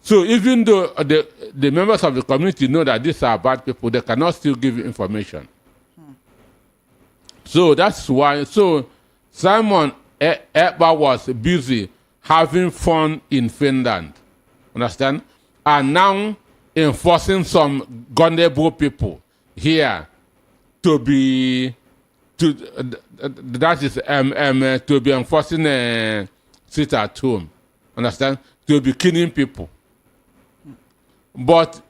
So even though the members of the community know that these are bad people, they cannot still give information. So that's why. So Simon Ekpa was busy having fun in Finland, understand? And now enforcing some vulnerable people here to be to be enforcing sit at home, understand? To be killing people, but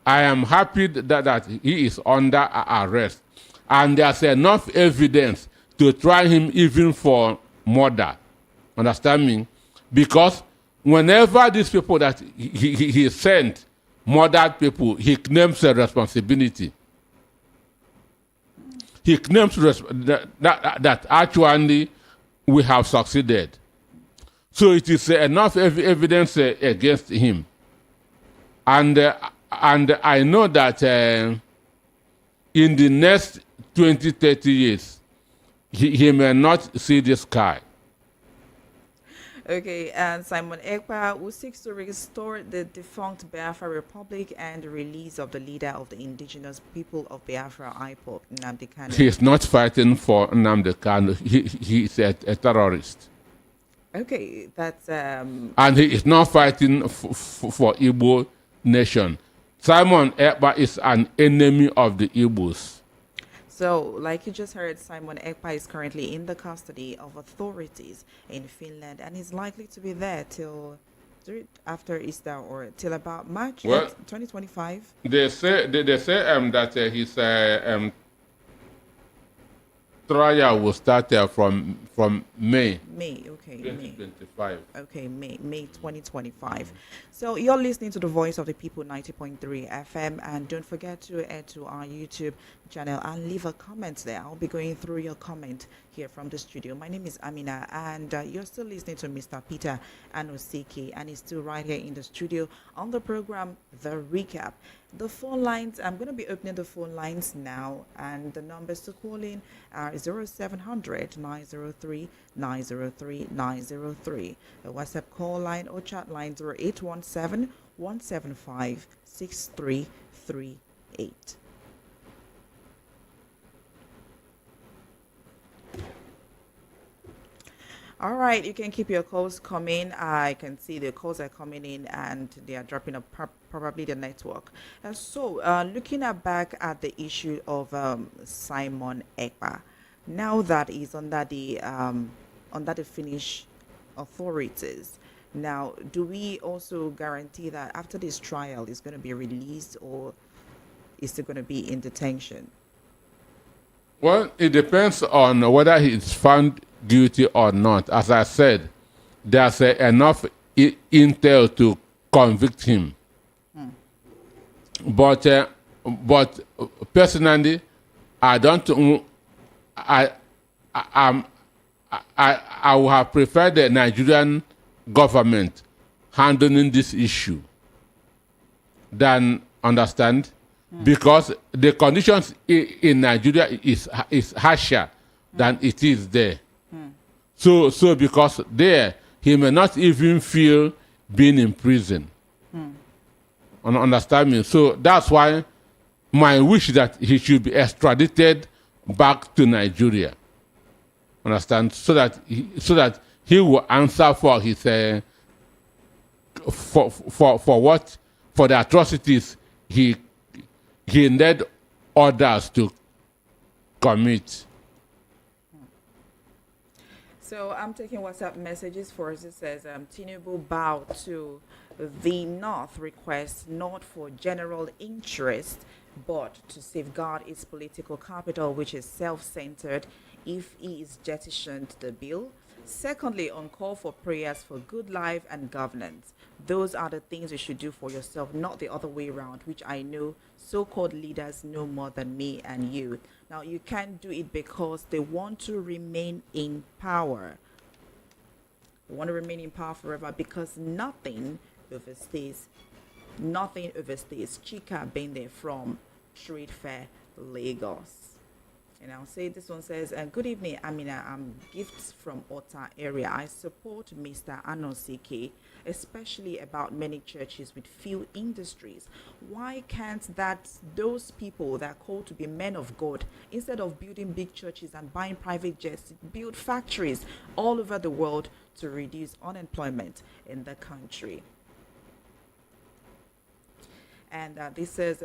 I am happy that he is under arrest. And there's enough evidence to try him even for murder. Understand me? Because whenever these people that he sent murdered people, he claims a responsibility. He claims that actually we have succeeded. So it is enough evidence against him. And I know that in the next 20, 30 years, he may not see this sky. Okay, and Simon Ekpa, who seeks to restore the defunct Biafra Republic and the release of the leader of the indigenous people of Biafra, IPOB, Nnamdi Kanu. He is not fighting for Nnamdi Kanu. He is a terrorist. Okay, that's... And he is not fighting for Igbo nation. Simon Ekpa is an enemy of the Igbos. So, like you just heard, Simon Ekpa is currently in the custody of authorities in Finland, and he's likely to be there till after Easter or till about March 2025. They say that his trial will start from May. May, okay. 2025. Okay, May 2025. So you're listening to the Voice of the People 90.3 FM, and don't forget to add to our YouTube channel and leave a comment there. I'll be going through your comment here from the studio. My name is Amina, and you're still listening to Mr. Peter Anosike, and he's still right here in the studio on the program, The Recap. The phone lines, I'm going to be opening the phone lines now, and the numbers to call in are 0700 903 903 903. The WhatsApp call line or chat line 0817 175 6338. All right, you can keep your calls coming. I can see the calls are coming in and they are dropping up, probably the network. So looking back at the issue of Simon Ekpa, now that he's under the Finnish authorities, now do we also guarantee that after this trial he's going to be released, or is he going to be in detention? Well, it depends on whether he is found guilty or not. As I said, there's enough intel to convict him. but personally, I don't. I, I would have preferred the Nigerian government handling this issue than understand, because the conditions in Nigeria is harsher than it is there. So because there he may not even feel being in prison. Understand me? So that's why my wish that he should be extradited back to Nigeria. Understand? So that he will answer for his for the atrocities he led others to commit. So I'm taking WhatsApp messages for us. It says Tinubu bowed to the North request not for general interest but to safeguard its political capital, which is self-centered, if he is jettisoned the bill. Secondly, on call for prayers for good life and governance. Those are the things you should do for yourself, not the other way around, which I know so-called leaders know more than me and you. Now, you can't do it because they want to remain in power. They want to remain in power forever because nothing overstays. Nothing overstays. Chika Bende from Trade Fair, Lagos. And I'll say this one says, good evening, Amina. I'm Gifts from Ota area. I support Mr. Anosike, especially about many churches with few industries. Why can't those people that are called to be men of God, instead of building big churches and buying private jets, build factories all over the world to reduce unemployment in the country? And this says,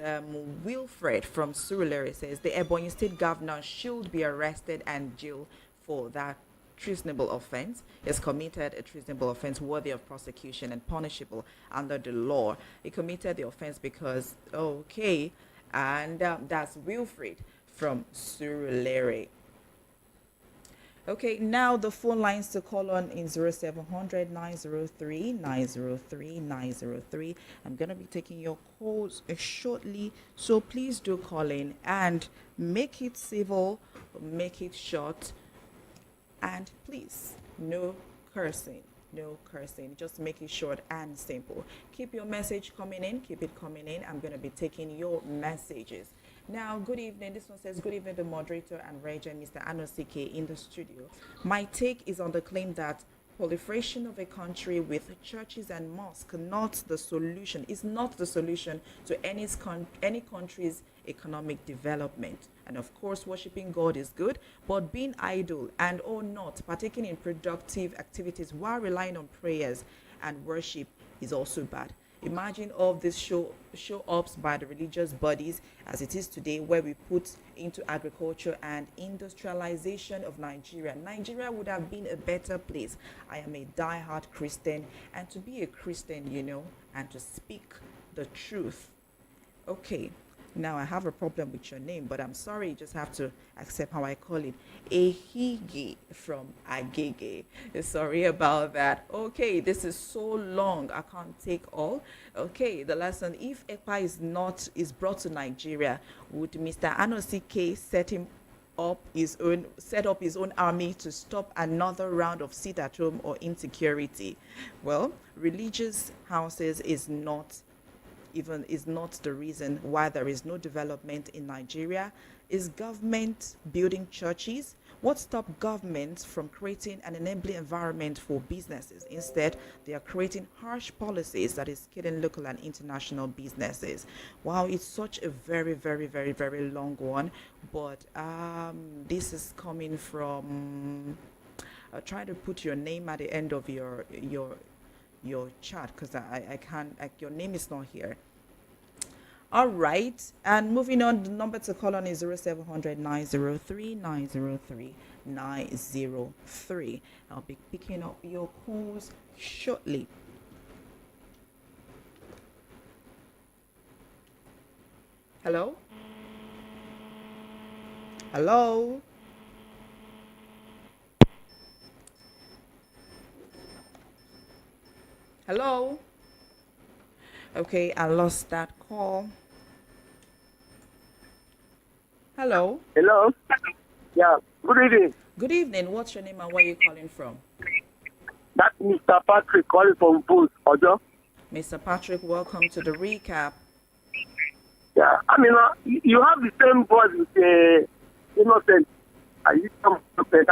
Wilfred from Surulere says, the Ebonyi State Governor should be arrested and jailed for that treasonable offense. He has committed a treasonable offense worthy of prosecution and punishable under the law. He committed the offense because, and that's Wilfred from Surulere. Okay, now the phone lines to call on in 0700 903 903 903. I'm going to be taking your calls shortly, so please do call in and make it civil, make it short, and please, no cursing. No cursing. Just make it short and simple. Keep your message coming in. Keep it coming in. I'm going to be taking your messages. Now, good evening. This one says, good evening, the moderator and Regent, Mr. Anosike in the studio. My take is on the claim that proliferation of a country with churches and mosques is not the solution to any country's economic development. And of course, worshiping God is good, but being idle and or not partaking in productive activities while relying on prayers and worship is also bad. Imagine all these show-ups by the religious bodies as it is today, where we put into agriculture and industrialization of Nigeria. Nigeria would have been a better place. I am a die-hard Christian, and to be a Christian, and to speak the truth. Okay. Now, I have a problem with your name, but I'm sorry, you just have to accept how I call it. Ehige from Agege. Sorry about that. Okay, this is so long, I can't take all. Okay, the lesson, if Ekpa is brought to Nigeria, would Mr. Anosike set up his own army to stop another round of sit at home or insecurity? Well, religious houses is not the reason why there is no development in Nigeria. Is government building churches? What stopped governments from creating an enabling environment for businesses? Instead, they are creating harsh policies that is killing local and international businesses. Wow, it's such a very, very, very, very long one, but this is coming from try to put your name at the end of your chat, because I can't, your name is not here. All right, and moving on, the number to call on is 0700 903 903 903. I'll be picking up your calls shortly. Hello? Hello? Hello? Okay, I lost that call. Hello. Hello. Yeah. Good evening. Good evening. What's your name and where are you calling from? That's Mr. Patrick calling from Booth, Ojo. Mr. Patrick, welcome to the recap. Yeah. I mean, you have the same voice with Innocent. I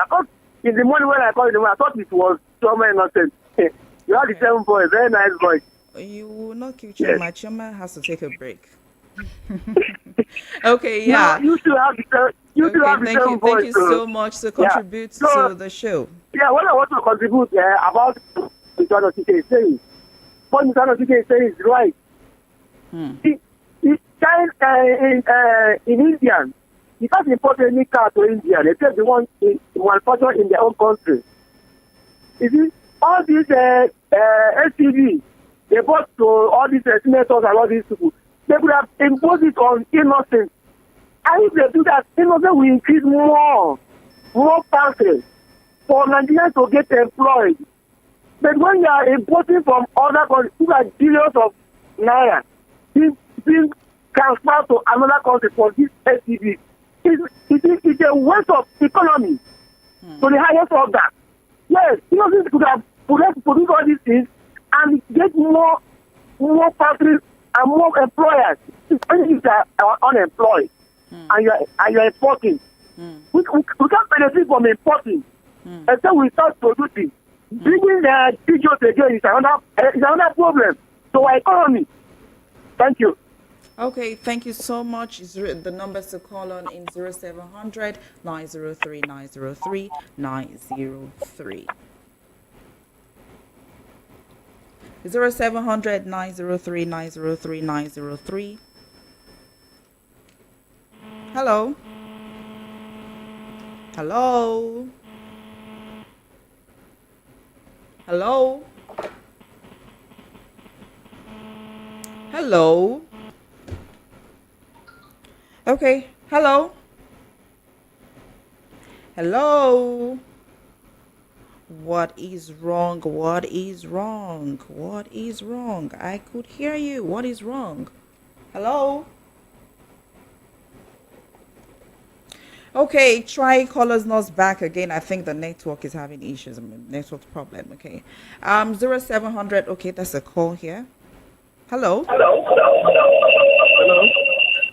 thought in the morning when I called him, I thought it was Choma Innocent. You have the same voice, very nice voice. You will not kill Choma. Yes. Choma has to take a break. Okay, yeah. No, you still have the same voice. Thank you so much to contribute to the show. Yeah, what I want to contribute about Mr. Osike is saying, what Mr. Osike is saying is right. In India, you can't import any car to India. They take the one manufactured in their own country. You see, all these SUV, they bought to all these senators and all these people. They could have imposed it on innocent. And if they do that, innocent will increase more taxes for Nigerians to get employed. But when you are importing from other countries, you have billions of naira being transferred to another country for this SUV. It's a waste of economy to the highest order. Yes, innocent could have produced all these things and get more factories and more employers. When you are unemployed and you're importing, we can't benefit from importing until we start producing. Bringing the teachers again is another problem to our economy. Thank you. Okay, thank you so much. The numbers to call on in 0700 903 903 903. 0700 903 903 903. Hello. Hello. Hello. Hello. Okay. Hello. Hello. What is wrong? What is wrong? What is wrong? I could hear you. What is wrong? Hello? Okay, try callers not back again. I think the network is having issues. Network problem. Okay. 0700. Okay, that's a call here. Hello? Hello?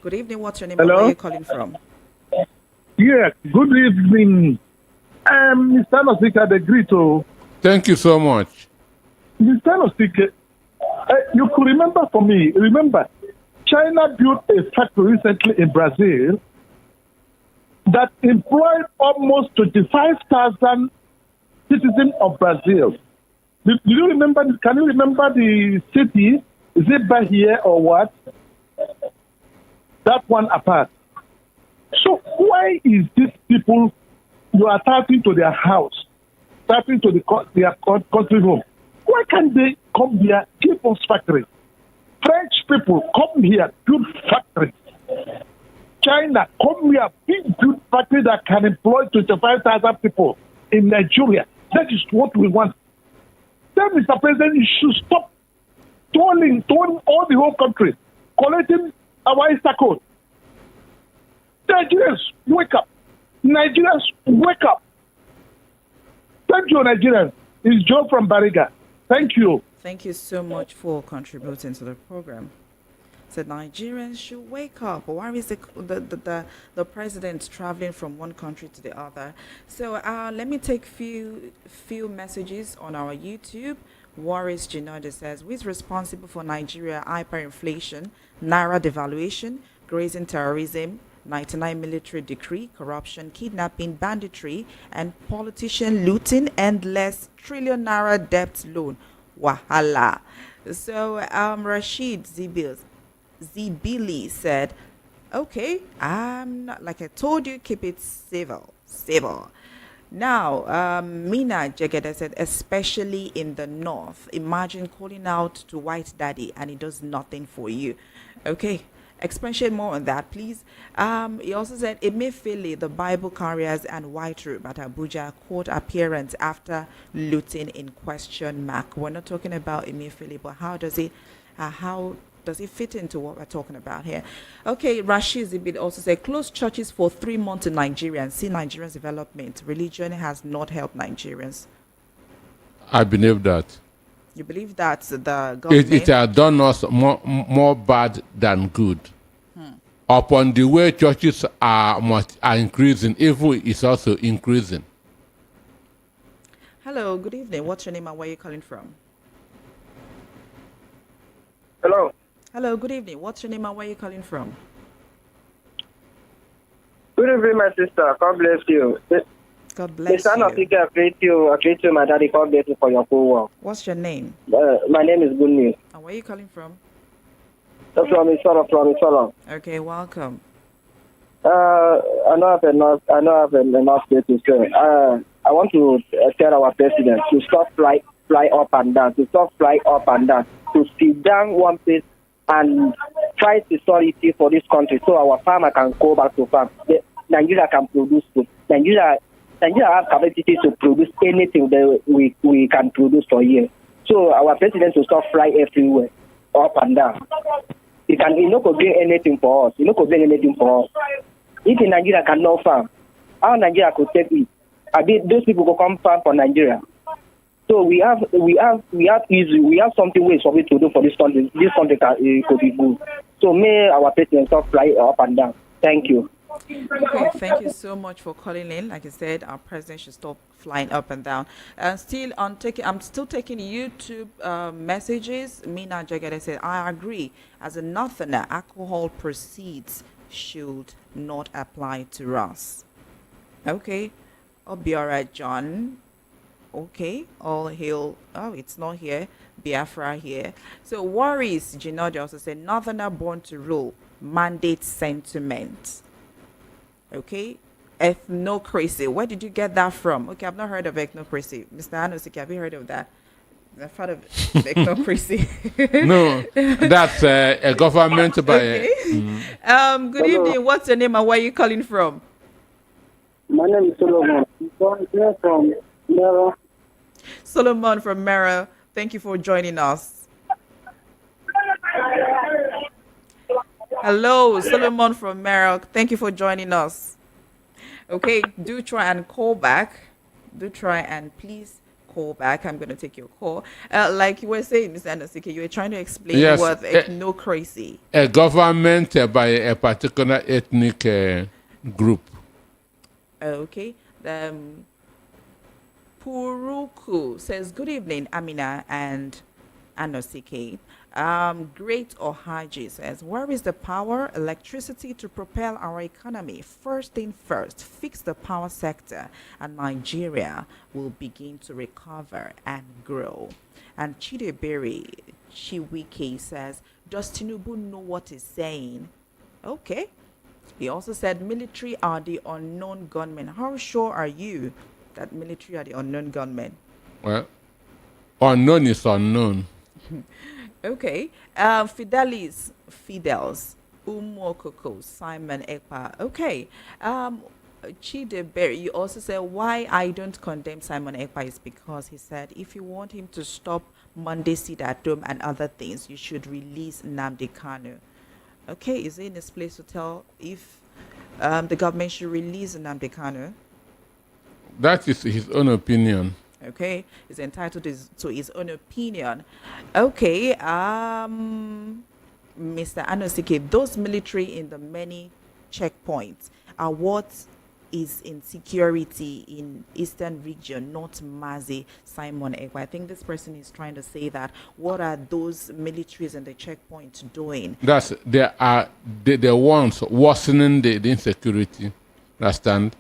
Good evening. What's your name? Hello? Where are you calling from? Yes, good evening. Mr. Osika, the Grito. Thank you so much. Mr. Osika, you could remember, China built a factory recently in Brazil that employed almost 25,000 citizens of Brazil. Do you remember? Can you remember the city? Is it Bahia or what? That one apart. So why is these people you are tapping to their house, tapping to their country home? Why can't they come here, give us factories? French people come here, build factories. China come here, build factories that can employ 25,000 people in Nigeria. That is what we want. Then, Mr. President, you should stop tolling all the whole country, collecting our Easter code. Nigerians, wake up. Nigerians, wake up. Thank you, Nigerians. It's Joe from Bariga. Thank you. Thank you so much for contributing to the program. Said Nigerians should wake up. Why is the president traveling from one country to the other? So let me take few messages on our YouTube. Waris Jinode says, who is responsible for Nigeria hyperinflation, naira devaluation, grazing terrorism, 99 military decree, corruption, kidnapping, banditry, and politician looting, endless trillion naira debt loan. Wahala. So Rashid Zibili said, okay, I'm not, like I told you, keep it civil. Now, Mina Jegede said, especially in the north, imagine calling out to white daddy and he does nothing for you. Okay, expansion more on that, please. He also said, Emefiele, the Bible carriers and white robe at Abuja court appearance after looting in question mark. We're not talking about Emefiele, but how does it, how Does it fit into what we're talking about here? Okay, Rashid Zibid also said, close churches for 3 months in Nigeria and see Nigerians' development. Religion has not helped Nigerians. I believe that. You believe that the government... It has done us more bad than good. Upon the way churches are increasing, evil is also increasing. Hello, good evening. What's your name and where are you calling from? Hello. Hello, good evening. What's your name and where are you calling from? Good evening, my sister. God bless you. God bless the son you. of Ike, I greet you, my daddy. God bless you for your full work. What's your name? My name is Good News. And where are you calling from? From Isolo. Okay, welcome. I know I have enough day to say. I want to tell our president to stop fly up and down, to sit down one place and try security for this country so our farmer can go back to farm. Nigeria can produce food. Nigeria has capacity to produce anything that we can produce for years. So our president will stop fly everywhere, up and down. He not go bring anything for us. If Nigeria cannot farm, how Nigeria could take it? Those people will come farm for Nigeria. So we have something ways for it to do for this country. This country could be good. So may our president stop fly up and down. Thank you. Okay, thank you so much for calling in. Like I said, our president should stop flying up and down. And I'm still taking YouTube messages. Mina Jagade said, I agree. As a northerner, alcohol proceeds should not apply to us. Okay, I'll be all right, John. Okay, all hail. Oh, it's not here. Biafra here. So worries, Ginodi also said, northerner born to rule, mandate sentiment. Okay, ethnocracy. Where did you get that from? Okay, I've not heard of ethnocracy. Mr. Anosike, have you heard of that? I've heard of ethnocracy. No, that's a government by... Okay. Good evening. What's your name and where are you calling from? My name is Solomon. I'm from Mero. Solomon from Mero. Thank you for joining us. Hello, Solomon from Mero. Thank you for joining us. Okay, do try and call back. Do try and please call back. I'm going to take your call. Like you were saying, Mr. Anosike, you were trying to explain what ethnocracy. A government by a particular ethnic group. Okay. Puruku says, good evening, Amina and Anosike. Great Ohaji says, where is the power, electricity to propel our economy? First thing first, fix the power sector and Nigeria will begin to recover and grow. And Chidebere Chiwike says, does Tinubu know what he's saying? Okay. He also said, military are the unknown gunmen. How sure are you that military are the unknown gunmen? Well, unknown is unknown. Okay. Fidels, Umokoko, Simon Ekpa. Okay. Chideberry, you also said why I don't condemn Simon Ekpa is because he said if you want him to stop Monday sit at home and other things, you should release Nnamdi Kanu. Okay, is he in this place to tell if the government should release Nnamdi Kanu? That is his own opinion. Okay, he's entitled to his own opinion. Okay, Mr. Anosike, those military in the many checkpoints are what is insecurity in eastern region, not Mazi Simon Ekpa. I think this person is trying to say that what are those militaries and the checkpoints doing? They are the ones worsening the insecurity. Understand?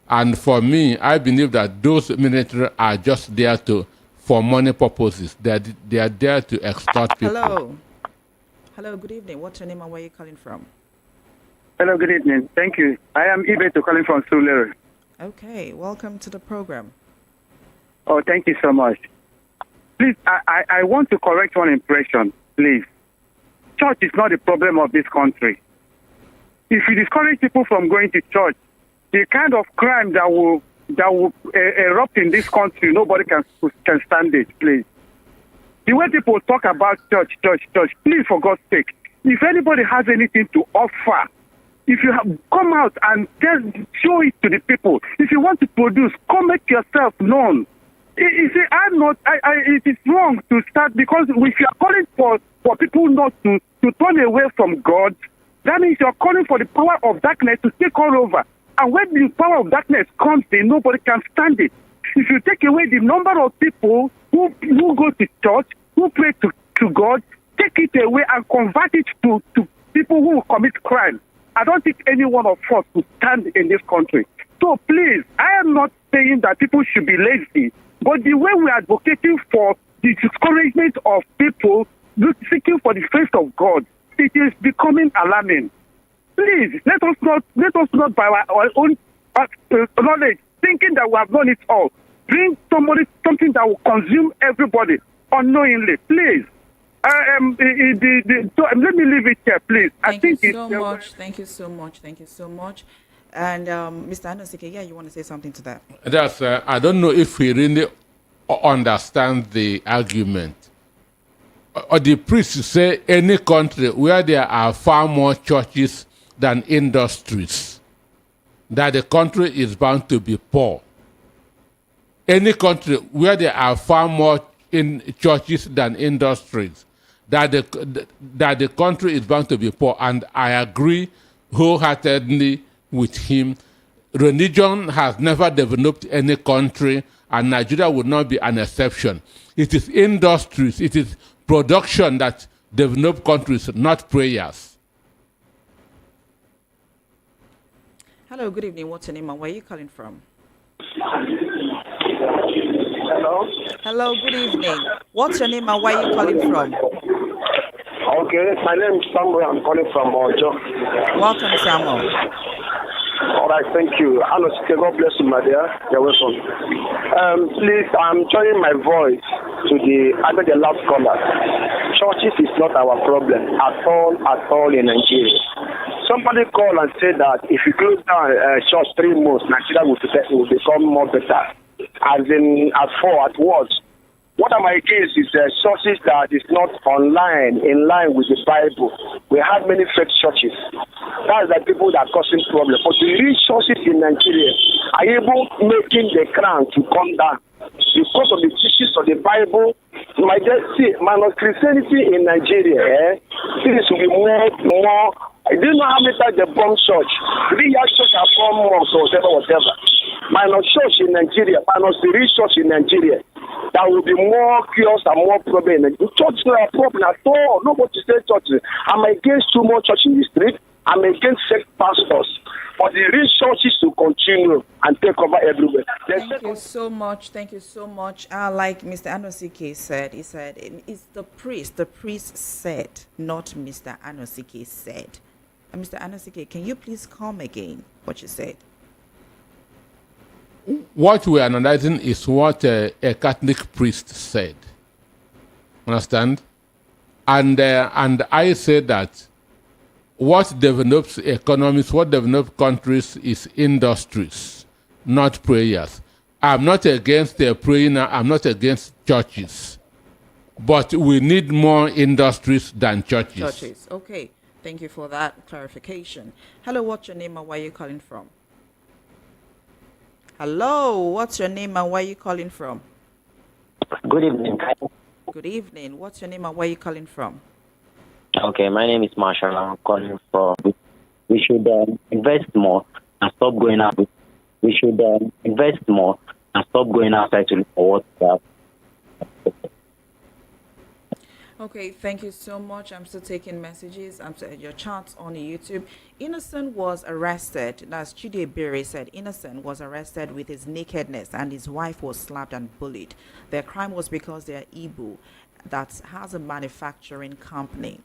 And for me, I believe that those military are just there for money purposes. They are there to extort people. Hello, good evening. What's your name and where are you calling from? Hello, good evening. Thank you. I am Ibeto calling from Sulere. Okay, welcome to the program. Oh, thank you so much. Please, I want to correct one impression, please. Church is not the problem of this country. If you discourage people from going to church, the kind of crime that will erupt in this country, nobody can stand it, please. The way people talk about church, please, for God's sake, if anybody has anything to offer, if you have come out and show it to the people. If you want to produce, come make yourself known. You see, it is wrong to start, because if you are calling for people not to turn away from God, that means you are calling for the power of darkness to take all over. And when the power of darkness comes in, nobody can stand it. If you take away the number of people who go to church, who pray to God, take it away and convert it to people who commit crime, I don't think any one of us will stand in this country. So please, I am not saying that people should be lazy, but the way we are advocating for the discouragement of people seeking for the face of God, it is becoming alarming. Please, let us not by our own knowledge, thinking that we have done it all, bring something that will consume everybody unknowingly. Please. Let me leave it here, please. Thank you so much. And Mr. Anosike, you want to say something to that? That's, I don't know if we really understand the argument. Or the priests say any country where there are far more churches than industries, that the country is bound to be poor. Any country where there are far more churches than industries, that the country is bound to be poor. And I agree wholeheartedly with him. Religion has never developed any country, and Nigeria would not be an exception. It is industries, it is production that develop countries, not prayers. Hello, good evening. What's your name and where are you calling from? Hello, good evening. What's your name and where are you calling from? Okay, my name is Samuel. I'm calling from Ojo. Welcome, Samuel. All right, thank you. Anosike, God bless you, my dear. You're welcome. Please, I'm joining my voice to the last caller. Churches is not our problem at all in Nigeria. Somebody called and said that if you close down church 3 months, Nigeria will become more better. As for what? What am I against is churches that is not in line with the Bible. We have many fake churches. That's the people that are causing problems. But the real churches in Nigeria are able making the crown to come down because of the teachings of the Bible. My dear, see, Christianity in Nigeria, this will be more. I didn't know how many times they bomb church. The real church are bomb monks or whatever. Minus church in Nigeria, minus the real church in Nigeria. There will be more chaos and more problem. The church is not a problem at all. Nobody say church. I'm against too much church in the street. I'm against fake pastors. For the real churches to continue and take over everywhere. Thank you so much. Like Mr. Anosike said, he said it's the priest. The priest said, not Mr. Anosike said. And Mr. Anosike, can you please come again? What you said. What we're analyzing is what a Catholic priest said. Understand? And I say that what develops economies, what develops countries is industries, not prayers. I'm not against praying, I'm not against churches. But we need more industries than churches. Okay. Thank you for that clarification. Hello, what's your name and where are you calling from? Hello, what's your name and where are you calling from? Good evening. Good evening. What's your name and where are you calling from? Okay, my name is Marshall. I'm calling from. We should invest more and stop going out. We should invest more and stop going outside to look for what we have. Okay, thank you so much. I'm still taking messages. Your chats on YouTube. Innocent was arrested. As Chidi Ebere said, Innocent was arrested with his nakedness and his wife was slapped and bullied. Their crime was because they are Igbo that has a manufacturing company.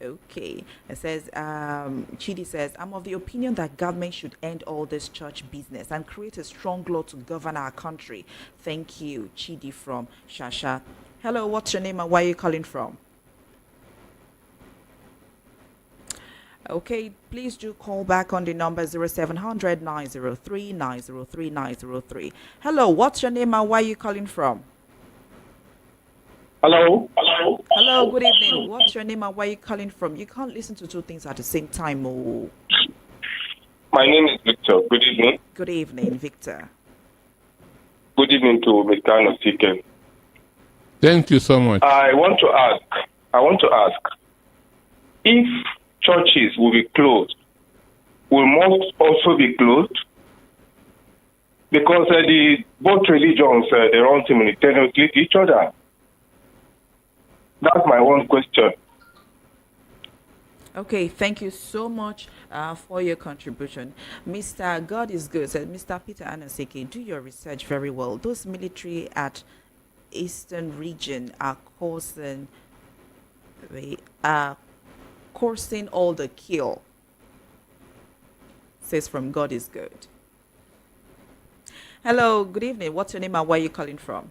Okay, it says, Chidi says, I'm of the opinion that government should end all this church business and create a strong law to govern our country. Thank you, Chidi from Shasha. Hello, what's your name and where are you calling from? Okay, please do call back on the number 0700 903 903 903. Hello, what's your name and where are you calling from? Hello. Hello, good evening. What's your name and where are you calling from? You can't listen to two things at the same time. Oh. My name is Victor. Good evening. Good evening, Victor. Good evening to Mr. Anosike. Thank you so much. I want to ask, if churches will be closed, will mosques also be closed? Because both religions, they run simultaneously to each other. That's my one question. Okay, thank you so much for your contribution. Mr. God is good said, Mr. Peter Anosike, do your research very well. Those military at Eastern region are causing all the kill. Says from God is good. Hello, good evening. What's your name and where are you calling from?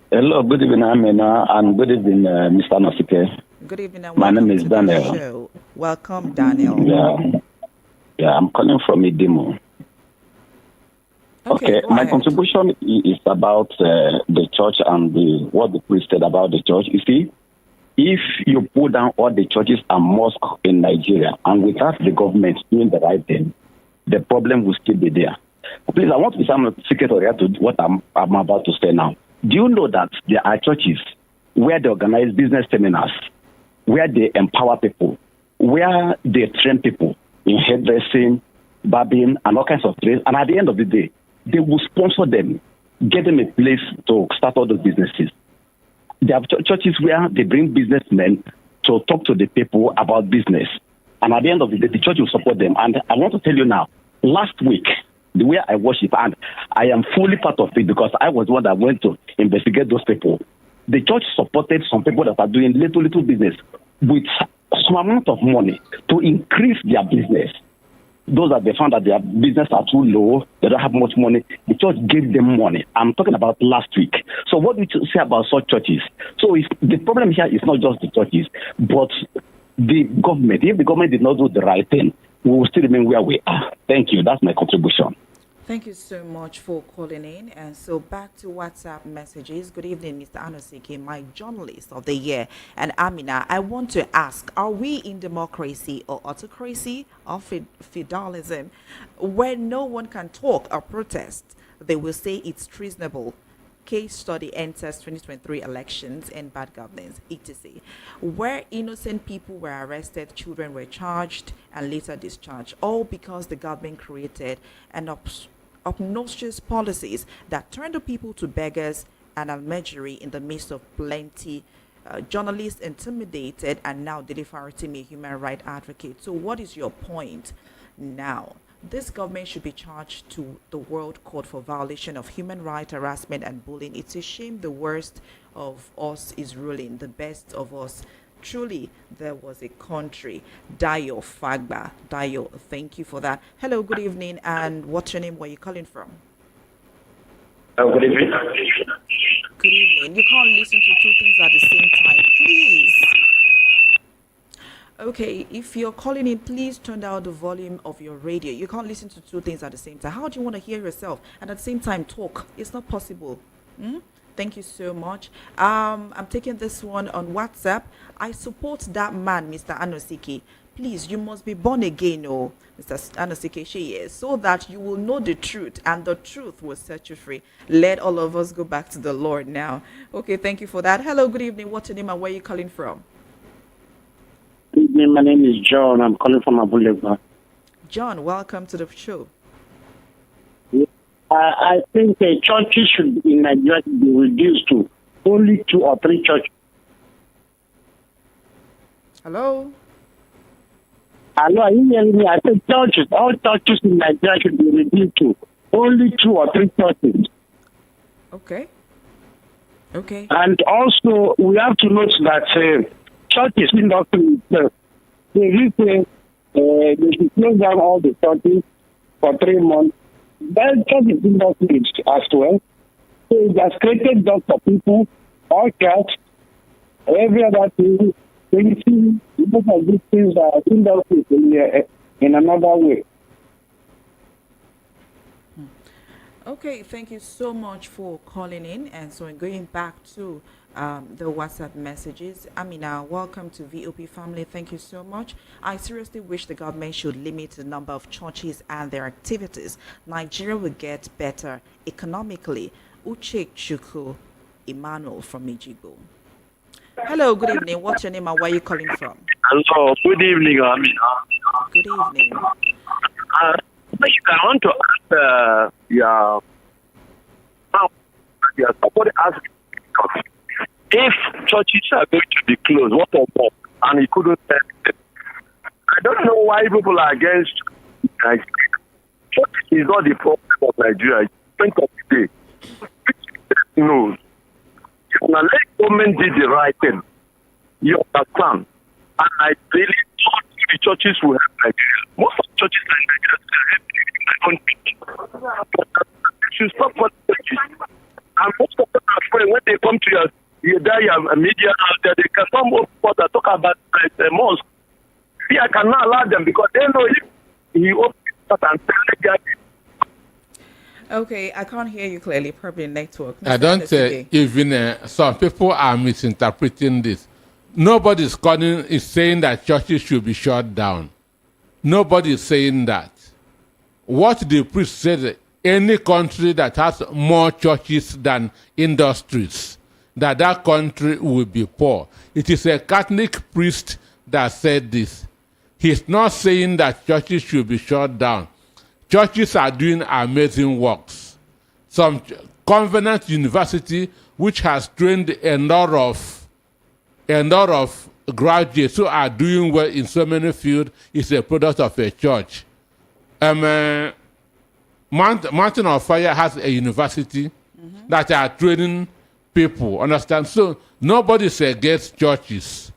Hello, good evening, Amina, and good evening, Mr. Anosike. Good evening and my welcome name is to Daniel. the show. Welcome, Daniel. Yeah, I'm calling from Idimo. Okay, my ahead. contribution is about the church and what the priest said about the church. You see, if you pull down all the churches and mosques in Nigeria and without the government doing the right thing, the problem will still be there. Please, I want to be some secretary to what I'm about to say now. Do you know that there are churches where they organize business seminars, where they empower people, where they train people in hairdressing, barbing, and all kinds of trades, and at the end of the day, they will sponsor them, get them a place to start all those businesses. There are churches where they bring businessmen to talk to the people about business, and at the end of the day, the church will support them. And I want to tell you now, last week, the way I worship, and I am fully part of it because I was the one that went to investigate those people. The church supported some people that are doing little business with some amount of money to increase their business. Those that they found that their business are too low, they don't have much money, the church gave them money. I'm talking about last week. So what do you say about such churches? So the problem here is not just the churches, but the government. If the government did not do the right thing, we will still remain where we are. Thank you. That's my contribution. Thank you so much for calling in. And so back to WhatsApp messages. Good evening, Mr. Anosike, my journalist of the year. And Amina, I want to ask, are we in democracy or autocracy or feudalism where no one can talk or protest? They will say it's treasonable. Case study enters 2023 elections and bad governance, etc. Where innocent people were arrested, children were charged and later discharged, all because the government created an obnoxious policies that turned the people to beggars and almejiri in the midst of plenty. Journalists intimidated, and now Dele Faratimi, a human rights advocate. So what is your point now? This government should be charged to the World Court for violation of human rights, harassment, and bullying. It's a shame the worst of us is ruling, the best of us. Truly, there was a country. Dayo Fagba. Dayo, thank you for that. Hello, good evening, and what's your name? Where are you calling from? Good evening. Good evening. You can't listen to two things at the same time, please. Okay, if you're calling in, please turn down the volume of your radio. You can't listen to two things at the same time. How do you want to hear yourself and at the same time talk? It's not possible. Thank you so much. I'm taking this one on WhatsApp. I support that man, Mr. Anosike. Please, you must be born again, oh, Mr. Anosike, so that you will know the truth and the truth will set you free. Let all of us go back to the Lord now. Okay, thank you for that. Hello, good evening. What's your name and where are you calling from? My name is John. I'm calling from Abuleba. John, welcome to the show. I think churches should in Nigeria be reduced to only 2 or 3 churches. Hello? Hello, are you hearing me? I said churches, all churches in Nigeria should be reduced to only 2 or 3 churches. Okay. Okay. And also, we have to note that churches industry itself, they say they should close down all the churches for 3 months. That church industry as well. So it has created jobs for people, all church, every other thing. So you see, most of these things are industries in another way. Okay, thank you so much for calling in. And so, going back to the WhatsApp messages, Amina, welcome to VOP family. Thank you so much. I seriously wish the government should limit the number of churches and their activities. Nigeria will get better economically. Uche Chuku Emmanuel from Mijigo. Hello, good evening. What's your name and where are you calling from? Hello, good evening, Amina. Good evening. I want to ask somebody asked if churches are going to be closed, what of more? And he couldn't tell it. I don't know why people are against Nigeria. Church is not the problem of Nigeria. Think of the day. No. Now, let government do the right thing. You understand? And I really thought the churches will help Nigeria. Most of the churches in Nigeria still help the country. But you stop for churches. And most of them are afraid when they come to your media out there, they can come up and talk about the mosque. See, I cannot allow them because they know if he opens up and tell them. Okay, I can't hear you clearly. Probably network. I don't even. Some people are misinterpreting this. Nobody is saying that churches should be shut down. Nobody is saying that. What the priest said, any country that has more churches than industries, that country will be poor. It is a Catholic priest that said this. He's not saying that churches should be shut down. Churches are doing amazing works. Some Covenant University, which has trained a lot of graduates who are doing well in so many fields, is a product of a church. Mountain of Fire has a university that are training people, understand? So nobody's against churches.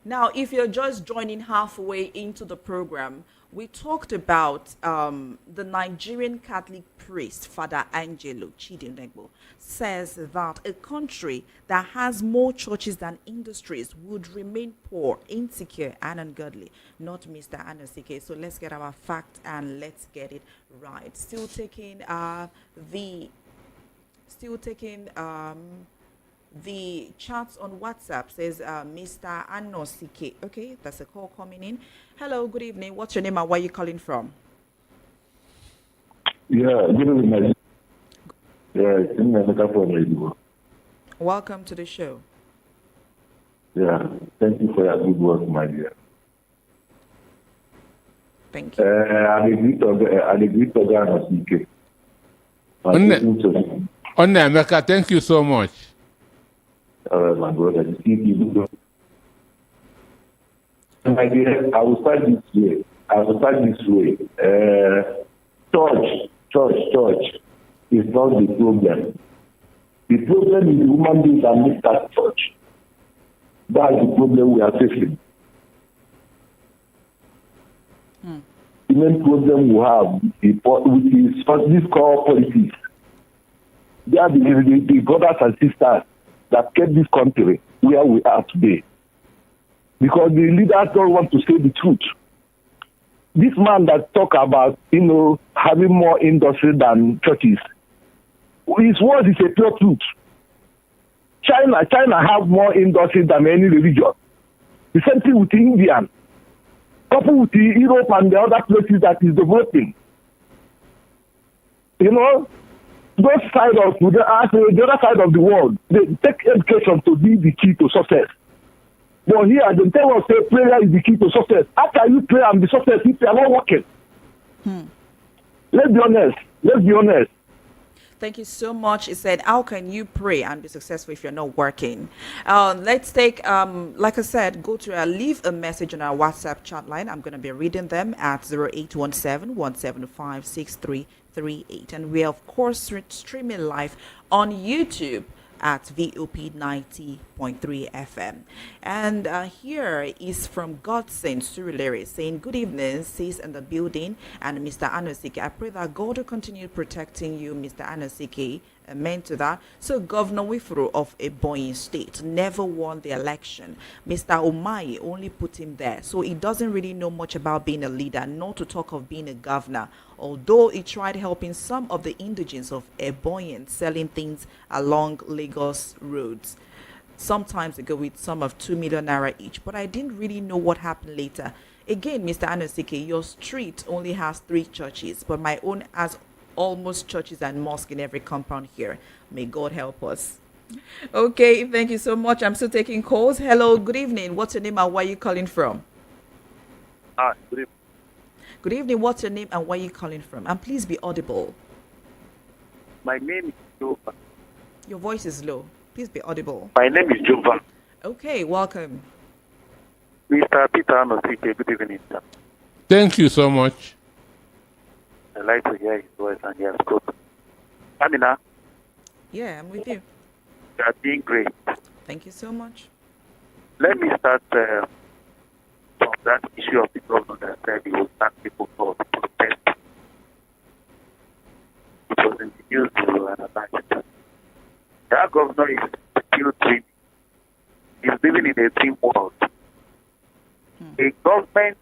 Now, if you're just joining halfway into the program, we talked about the Nigerian Catholic priest, Father Angelo Chidinegbo, says that a country that has more churches than industries would remain poor, insecure, and ungodly. Not Mr. Anosike. So let's get our fact and let's get it right. Still taking the chats on WhatsApp says Mr. Anosike. Okay, that's a call coming in. Hello, good evening. What's your name and where are you calling from? Yeah, good evening. Yeah, welcome to the show. Yeah, thank you for your good work, my dear. Thank you. I agree to Anosike. Onneka, thank you so much. All right, my brother. My dear, I will start this way. Church is not the problem. The problem is the human beings that make that church. That's the problem we are facing. The main problem we have which is this core politics. They are the brothers and sisters that kept this country where we are today. Because the leaders don't want to say the truth. This man that talk about, having more industry than churches, his word is a pure truth. China have more industry than any religion. The same thing with India. Coupled with Europe and the other places that is developing. The other side of the world, they take education to be the key to success. But here, they tell us that prayer is the key to success. How can you pray and be successful if you are not working? Let's be honest. Thank you so much. He said, how can you pray and be successful if you're not working? Let's take, like I said, leave a message on our WhatsApp chat line. I'm going to be reading them at 0817-175-6338. And we are, of course, streaming live on YouTube at VOP 90.3 FM. And here is from Godson Surulere saying, good evening, sis in the building and Mr. Anosike. I pray that God will continue protecting you, Mr. Anosike, Amen to that. So Governor Wifuru of Ebonyi State never won the election. Mr. Umahi only put him there. So he doesn't really know much about being a leader, not to talk of being a governor. Although he tried helping some of the indigents of Ebonyi selling things along Lagos roads. Sometimes they go with some of 2 million naira each. But I didn't really know what happened later. Again, Mr. Anosike, your street only has 3 churches, but my own has almost churches and mosques in every compound here. May God help us. Okay, thank you so much. I'm still taking calls. Hello, good evening. What's your name and where are you calling from? Good evening. Good evening. What's your name and where are you calling from? And please be audible. My name is Jova. Your voice is low. Please be audible. My name is Jova. Okay, welcome. Mr. Peter Anosike, good evening, sir. Thank you so much. I'd like to hear his voice and hear his scope. Amina, Yeah, I'm with you. you are doing great. Thank you so much. Let me start from that issue of the governor that said he will start people for protest. It was in the news to analyze it. That governor is still dreaming. He's living in a dream world. A government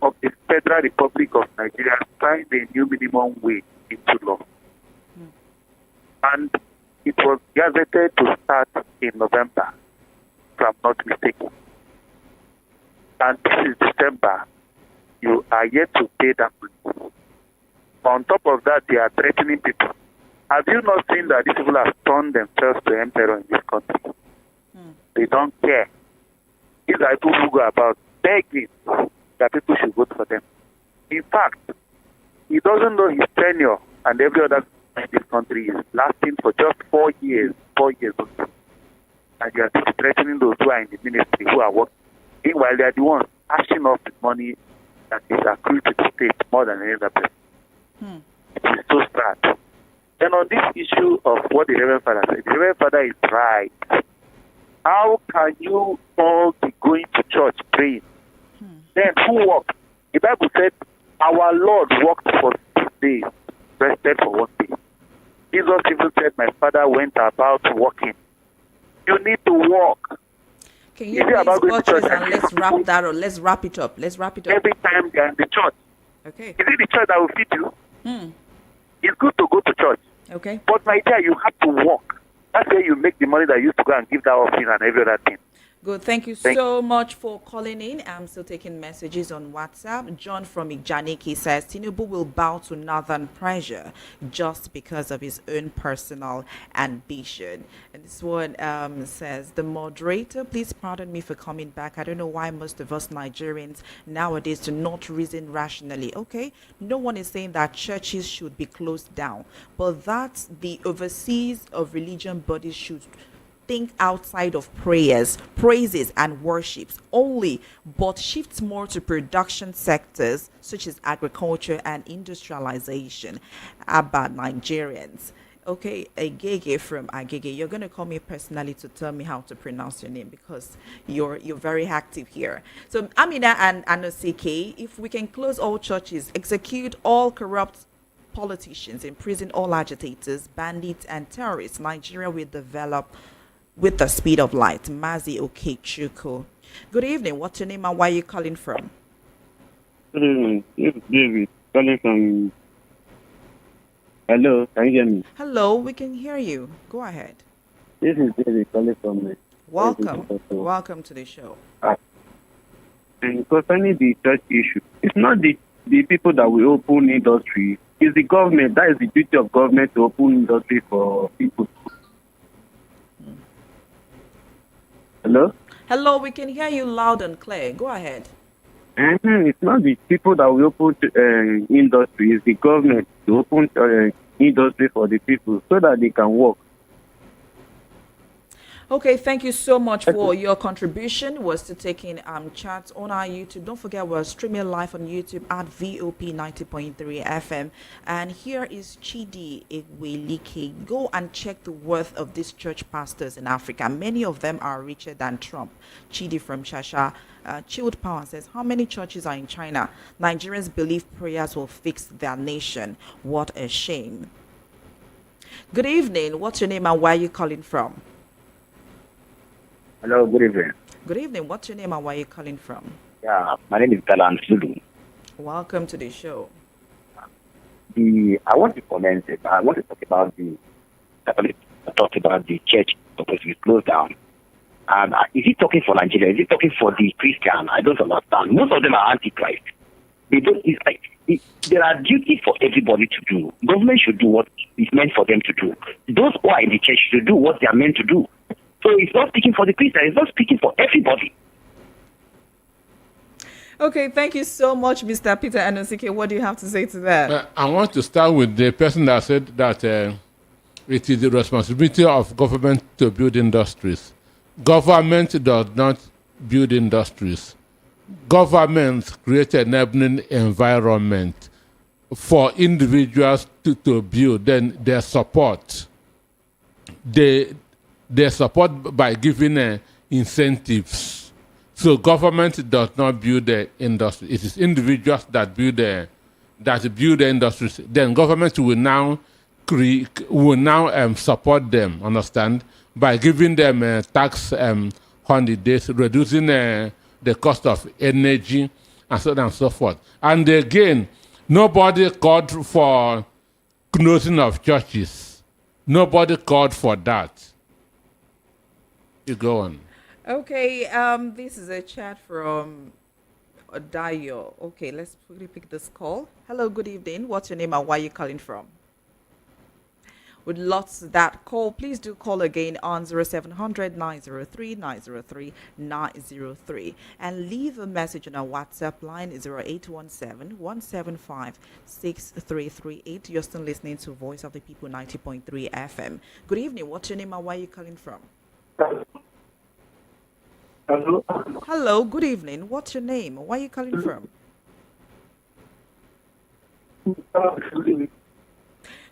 of the Federal Republic of Nigeria signed a new minimum wage into law. And it was gazetted to start in November, if I'm not mistaken. And this is December. You are yet to pay that money. On top of that, they are threatening people. Have you not seen that these people have turned themselves to emperor in this country? They don't care. These are people who go about begging that people should vote for them. In fact, he doesn't know his tenure and every other in this country is lasting for just 4 years. 4 years only. And you are still threatening those who are in the ministry, who are working. Meanwhile, they are the ones ashing off the money that is accrued to the state more than any other person. It is so sad. Then on this issue of what the Reverend Father said, the Reverend Father is right. How can you all be going to church praying? Then who walked? The Bible said, our Lord walked for 6 days, rested for 1 day. Jesus even said, my Father went about walking. You need to walk. Can you please purchase and let's wrap that up? Let's wrap it up. Let's wrap it up. Every time they are in the church. Okay. Is it the church that will feed you? It's good to go to church. Okay. But my dear, you have to walk. That's where you make the money that you used to go and give that offering and every other thing. Good. Thank you so much for calling in. I'm still taking messages on WhatsApp. John from Ijaniki says Tinubu will bow to northern pressure just because of his own personal ambition. And this one says, the moderator, please pardon me for coming back. I don't know why most of us Nigerians nowadays do not reason rationally. Okay, no one is saying that churches should be closed down, but that the overseas of religion bodies should think outside of praises and worships only, but shifts more to production sectors such as agriculture and industrialization. About Nigerians. Okay, Agege from Agege, you're going to call me personally to tell me how to pronounce your name because you're very active here. So Amina and Anosike, if we can close all churches, execute all corrupt politicians, imprison all agitators, bandits and terrorists, Nigeria will develop with the speed of light. Mazi Okechuku. Good evening. What's your name and where are you calling from? Good evening. It's David calling from. Hello, can you hear me? Hello, we can hear you. Go ahead. This is David calling from. Welcome. Welcome to the show. And concerning the church issue, it's not the people that will open industry. It's the government. That is the duty of government to open industry for people. Hello? Hello, we can hear you loud and clear. Go ahead. It's not the people that will open industry. It's the government to open industry for the people so that they can work. Okay, thank you so much for your contribution. Was to taking chats on our YouTube. Don't forget we're streaming live on YouTube at VOP 90.3 FM. And here is Chidi Ewelike. Go and check the worth of these church pastors in Africa. Many of them are richer than Trump. Chidi from Shasha. Chilled Power says, how many churches are in China? Nigerians believe prayers will fix their nation. What a shame. Good evening. What's your name and where are you calling from? Hello, good evening. Good evening. What's your name and where are you calling from? Yeah, my name is Galan Sulu. Welcome to the show. I want to comment. I want to talk about the church supposed to be closed down. Is he talking for Nigeria? Is he talking for the Christian? I don't understand. Most of them are antichrist. They don't. There are duties for everybody to do. Government should do what is meant for them to do. Those who are in the church should do what they are meant to do. So he's not speaking for the Christian. He's not speaking for everybody. Okay, thank you so much, Mr. Peter Anosike. What do you have to say to that? I want to start with the person that said that it is the responsibility of government to build industries. Government does not build industries. Governments create an enabling environment for individuals to build. Then their support. They support by giving incentives. So government does not build the industry. It is individuals that build the industries. Then government will now support them. Understand, by giving them tax holidays, reducing the cost of energy, and so on and so forth. And again, nobody called for closing of churches. Nobody called for that. You go on. Okay, this is a chat from Odayo. Okay, let's quickly pick this call. Hello, good evening. What's your name and where are you calling from? With lots of that call, please do call again on 0700 903 903 903 and leave a message on our WhatsApp line 0817 175 6338. You're still listening to Voice of the People 90.3 FM. Good evening. What's your name and where are you calling from? Hello. Hello, good evening. What's your name? Where are you calling from?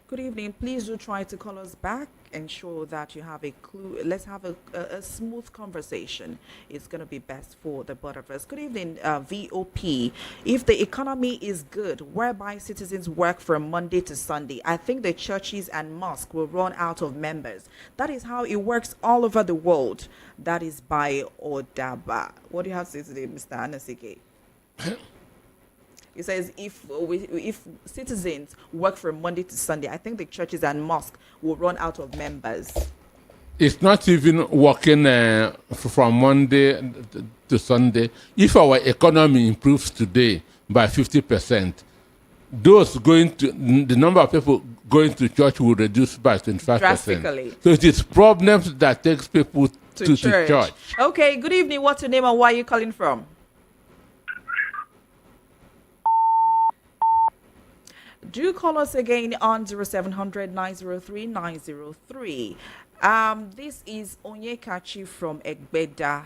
Good evening. Please do try to call us back. Ensure that you have a clue. Let's have a smooth conversation. It's going to be best for the both of us. Good evening, VOP. If the economy is good, whereby citizens work from Monday to Sunday, I think the churches and mosques will run out of members. That is how it works all over the world. That is by Odaba. What do you have to say today, Mr. Anosike? He says if citizens work from Monday to Sunday, I think the churches and mosques will run out of members. It's not even working from Monday to Sunday. If our economy improves today by 50%, the number of people going to church will reduce by 25%. Drastically. So it is problems that takes people to church. Okay, good evening. What's your name and where are you calling from? Do call us again on 0700 903 903. This is Onyekachi from Egbeda.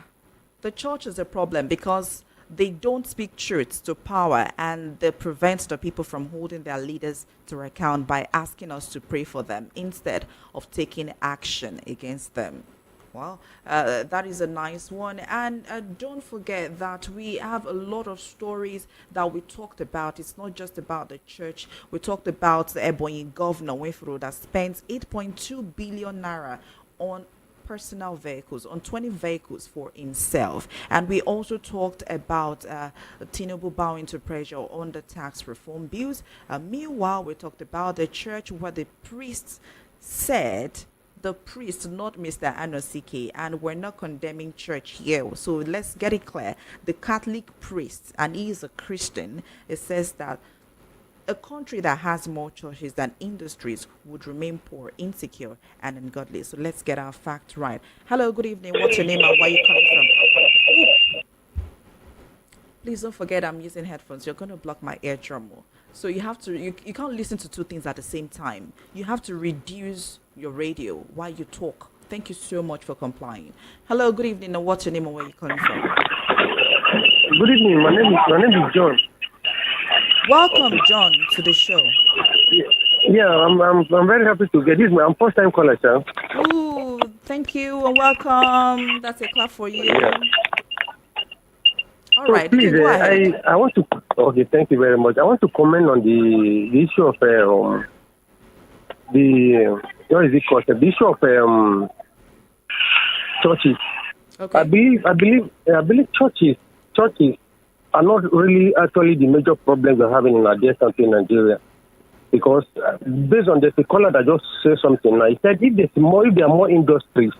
The church is a problem because they don't speak truth to power and they prevent the people from holding their leaders to account by asking us to pray for them instead of taking action against them. Well, that is a nice one. And don't forget that we have a lot of stories that we talked about. It's not just about the church. We talked about the Ebonyi governor, Winfrey, that spends 8.2 billion naira on personal vehicles, on 20 vehicles for himself. And we also talked about Tinubu bowing to pressure on the tax reform bills. Meanwhile, we talked about the church where the priests said, the priest, not Mr. Anosike, and we're not condemning church here. So let's get it clear. The Catholic priest, and he is a Christian, it says that a country that has more churches than industries would remain poor, insecure, and ungodly. So let's get our facts right. Hello, good evening. What's your name and where are you coming from? Please don't forget I'm using headphones. You're going to block my eardrum. So you have to, you can't listen to two things at the same time. You have to reduce your radio while you talk. Thank you so much for complying. Hello, good evening. And what's your name and where are you calling from? Good evening. My name is John. Welcome, John, to the show. Yeah, I'm very happy to get this. I'm first time caller, sir. Ooh, thank you and welcome. That's a clap for you. Yeah. All right, please, go ahead. I want to. Okay, thank you very much. I want to comment on the issue of the what is it called? The issue of churches. Okay. I believe churches are not really actually the major problems we're having in our dear country, Nigeria. Because based on the caller that just said something, I said if there are more industries,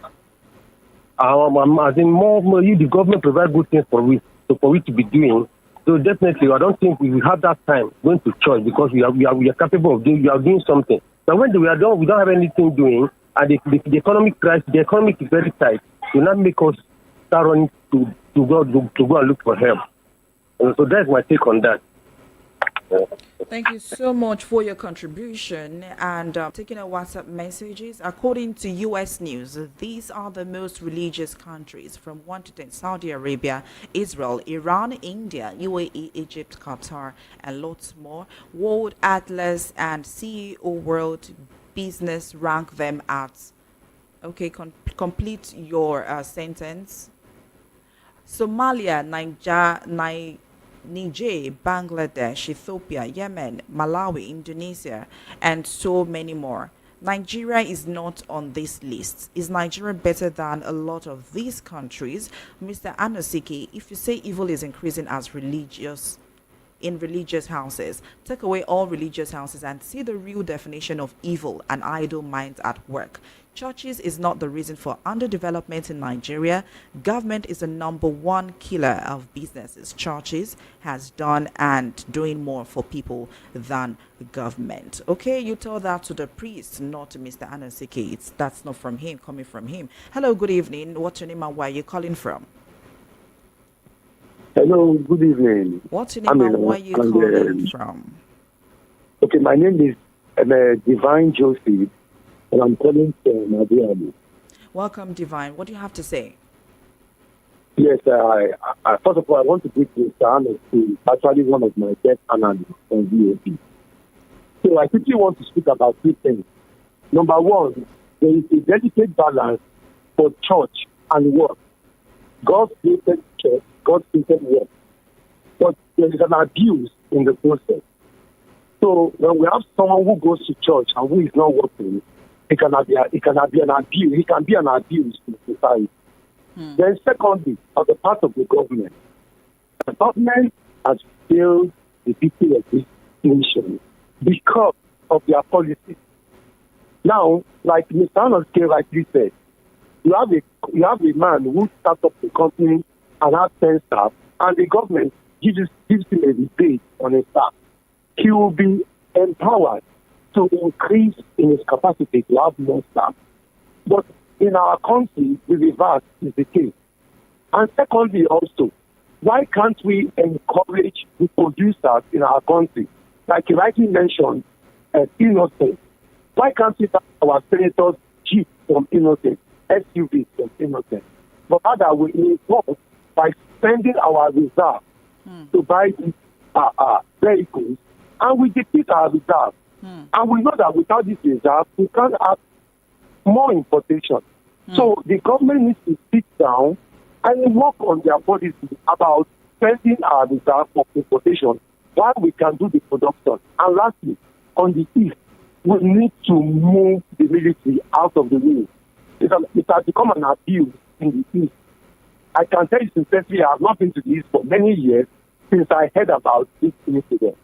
as in more the government provide good things for we to be doing. So definitely, I don't think we will have that time going to church because we are capable of doing something. But when we don't have anything doing, and the economic crisis, the economic is very tight, will not make us start running to go and look for help. And so that's my take on that. Thank you so much for your contribution and taking our WhatsApp messages. According to U.S. News, these are the most religious countries from 1 to 10: Saudi Arabia, Israel, Iran, India, UAE, Egypt, Qatar, and lots more. World Atlas and CEO World Business rank them at... Okay, complete your sentence. Somalia, Niger, Bangladesh, Ethiopia, Yemen, Malawi, Indonesia, and so many more. Nigeria is not on this list. Is Nigeria better than a lot of these countries? Mr. Anosike, if you say evil is increasing in religious houses, take away all religious houses and see the real definition of evil and idle minds at work. Churches is not the reason for underdevelopment in Nigeria. Government is the #1 killer of businesses. Churches has done and doing more for people than the government. Okay, you tell that to the priest, not to Mr. Anosike. That's not from him, coming from him. Hello, good evening. What's your name and where are you calling from? Hello, good evening. What's your name and where are you calling from? Okay, my name is Divine Joseph, and I'm calling from Nigeria. Welcome, Divine. What do you have to say? Yes, I first of all, I want to give Mr. Anosike, actually one of my best analysts on VOP. So I quickly want to speak about 2 things. Number one, there is a delicate balance for church and work. God created church, God created work. But there is an abuse in the process. So when we have someone who goes to church and who is not working, it can be an abuse. It can be an abuse to society. Then secondly, on the part of the government has failed the people of this nation because of their policies. Now, like Mr. Anosike rightly said, you have a man who starts up the company and has 10 staff, and the government gives him a rebate on his staff. He will be empowered to increase in his capacity to have more staff. But in our country, the reverse is the case. And secondly also, why can't we encourage the producers in our country? Like you rightly mentioned, Innocent. Why can't we have our senators Jeep from Innocent, SUVs from Innocent? But rather we involve by spending our reserve to buy these vehicles, and we deplete our reserve. And we know that without this reserve, we can't have more importation. So the government needs to sit down and work on their policy about spending our reserve for importation while we can do the production. And lastly, on the east, we need to move the military out of the way. It has become an abuse in the east. I can tell you sincerely, I have not been to the east for many years since I heard about this incident.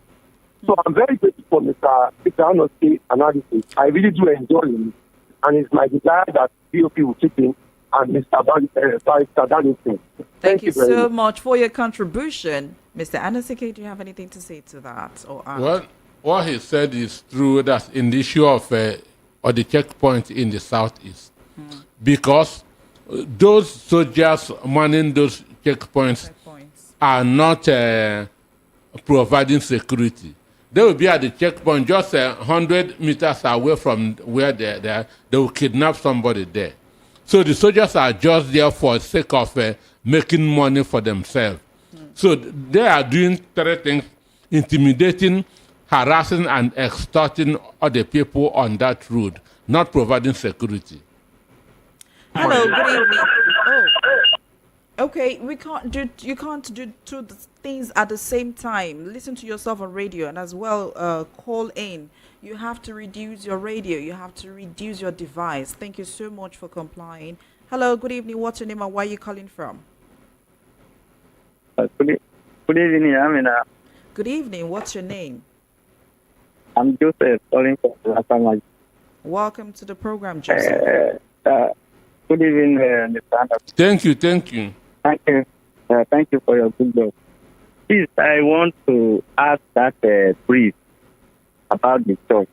So I'm very grateful for Mr. Anosike analysis. I really do enjoy him, and it's my desire that VOP will chip in and Mr. Anosike. Thank you so much for your contribution. Mr. Anosike, do you have anything to say to that? Well, what he said is true. That's in the issue of the checkpoint in the southeast. Because those soldiers manning those checkpoints are not providing security. They will be at the checkpoint just 100 meters away from where they are. They will kidnap somebody there. So the soldiers are just there for the sake of making money for themselves. So they are doing 3 things: intimidating, harassing, and extorting other people on that road, not providing security. Hello, good evening. Okay, we can't do. You can't do things at the same time. Listen to yourself on radio and as well call in. You have to reduce your radio. You have to reduce your device. Thank you so much for complying. Hello, good evening. What's your name and where are you calling from? Good evening, Amina. Good evening. What's your name? I'm Joseph, calling from Lasamaj. Welcome to the program, Joseph. Good evening, Mr. Anderson. Thank you, thank you. Thank you. Thank you for your good job. Please, I want to ask that priest about the church.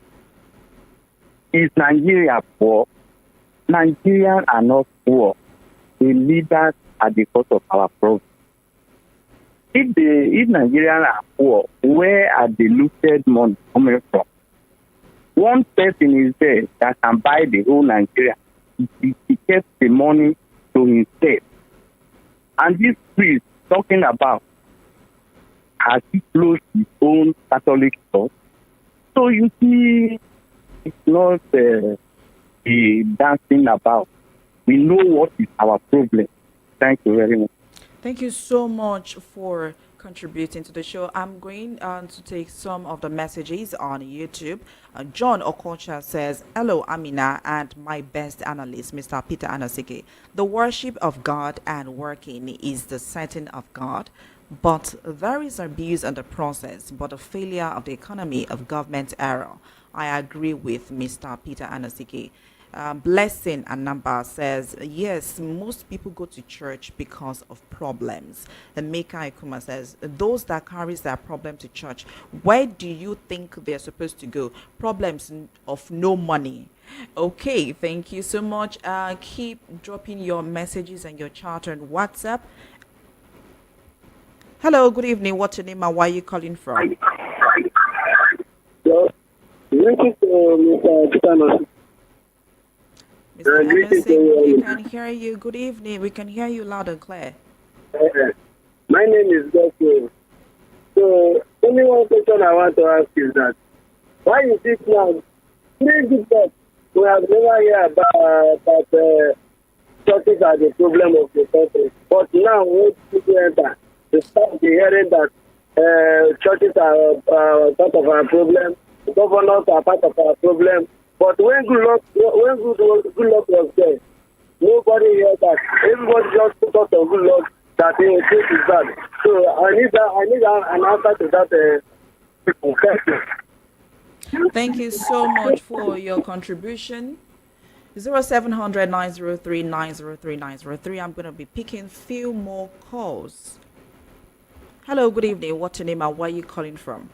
Is Nigeria poor? Nigerians are not poor. The leaders are the cause of our problem. If Nigerians are poor, where are the looted money coming from? One person is there that can buy the whole Nigeria. He kept the money to himself. And this priest talking about, has he closed his own Catholic church? So you see, it's not the dancing about. We know what is our problem. Thank you very much. Thank you so much for contributing to the show. I'm going to take some of the messages on YouTube. John Okocha says, hello, Amina, and my best analyst, Mr. Peter Anasike. The worship of God and working is the setting of God, but there is abuse in the process, but a failure of the economy of government error. I agree with Mr. Peter Anasike. Blessing and number says, yes, most people go to church because of problems. And Meka Ikuma says, those that carries their problem to church, where do you think they're supposed to go? Problems of no money. Okay, thank you so much. Keep dropping your messages and your chat on WhatsApp. Hello, good evening. What's your name and where are you calling from? Hello. Mr. Emerson, we can hear you. Good evening. We can hear you loud and clear. My name is Goku. So, only one question I want to ask is that why is it now? Three good things we have never heard about churches are the problem of the country. But now, when people enter, they start hearing that churches are part of our problem, governors are part of our problem. But when good luck was there, nobody heard that. Everybody just put out on good luck that the case is bad. So I need an answer to that. Thank you so much for your contribution. 0700 903 903 903. I'm going to be picking few more calls. Hello, good evening. What's your name and where are you calling from?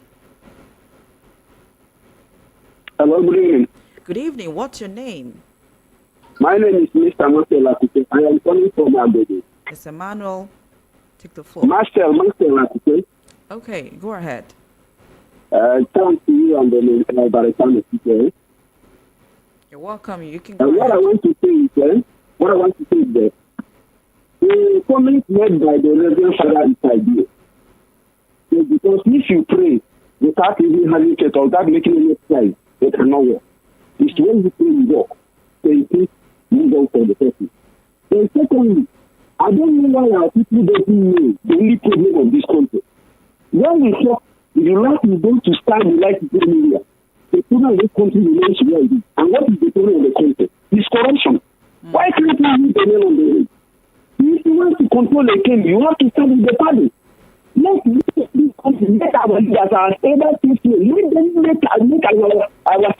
Hello, good evening. Good evening. What's your name? My name is Mr. Marcel Latike. I am calling from Abuja. Mr. Manuel, take the floor. Marcel Latike. Okay, go ahead. Thank you and the Barrister today. You're welcome. You can go what ahead. I want to say is that the comment made by the Reverend Father is ideal. So because if you pray without even having church or without making any exercise, it cannot work. It's when you pray you walk. So you think you go for the person. Then secondly, I don't know why our people don't know the only problem of this country. When we talk, the right is going to stand the right to area. The problem of this country remains where it is. And what is the problem of the country? It's corruption. Why can't we use the name on the road? If you want to control the king, you have to start with the party. Let this country, let our leaders, our stable people, let them make our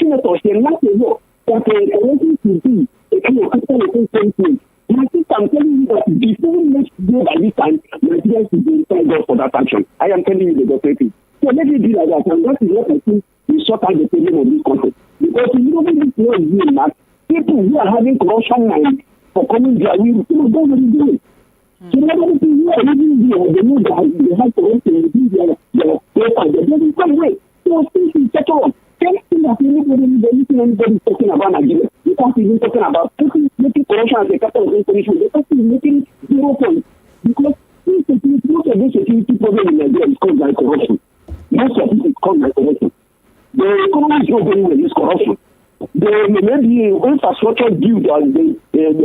senators say not to go. That election should be a kind of capital country. And I think I'm telling you that before next year by this time, Nigeria should be inside God for that action. I am telling you the doctor. So let it be like that. And that is what I think is sort out the problem of this country. Because you know when this war is doing that, people who are having corruption mind for coming their will, people don't really do it. So nobody who are living there, they know that they have corruption and do their paper, they're doing some way. So things will settle up. Same thing that anybody is talking about Nigeria. You can't even talking about making corruption as a capital of information. The person is making 0 points. Because most of the security problem in Nigeria is caused by corruption. Most of it is caused by corruption. The economy is not going with this corruption. Maybe infrastructure built as the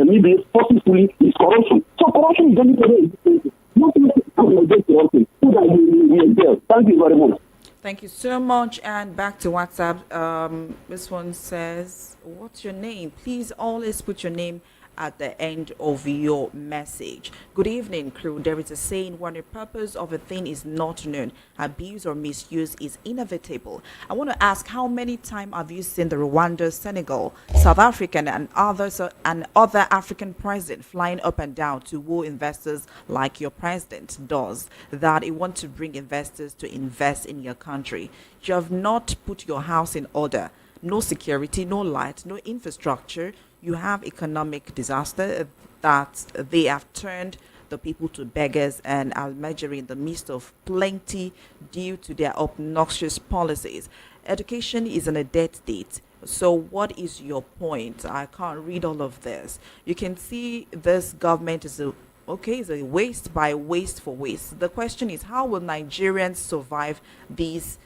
maybe forcefully is corruption. So corruption is everywhere. Nothing against corruption. So that we are there. Thank you very much. Thank you so much. And back to WhatsApp. This one says, what's your name? Please always put your name at the end of your message. Good evening, crew. There is a saying, when the purpose of a thing is not known, abuse or misuse is inevitable. I want to ask, how many times have you seen the Rwanda, Senegal, South African and other African president flying up and down to woo investors like your president does, that it want to bring investors to invest in your country? You have not put your house in order. No security, no light, no infrastructure. You have economic disaster that they have turned the people to beggars and are measuring in the midst of plenty due to their obnoxious policies. Education is in a dead state. So what is your point? I can't read all of this. You can see this government is a waste by waste for waste. The question is, how will Nigerians survive these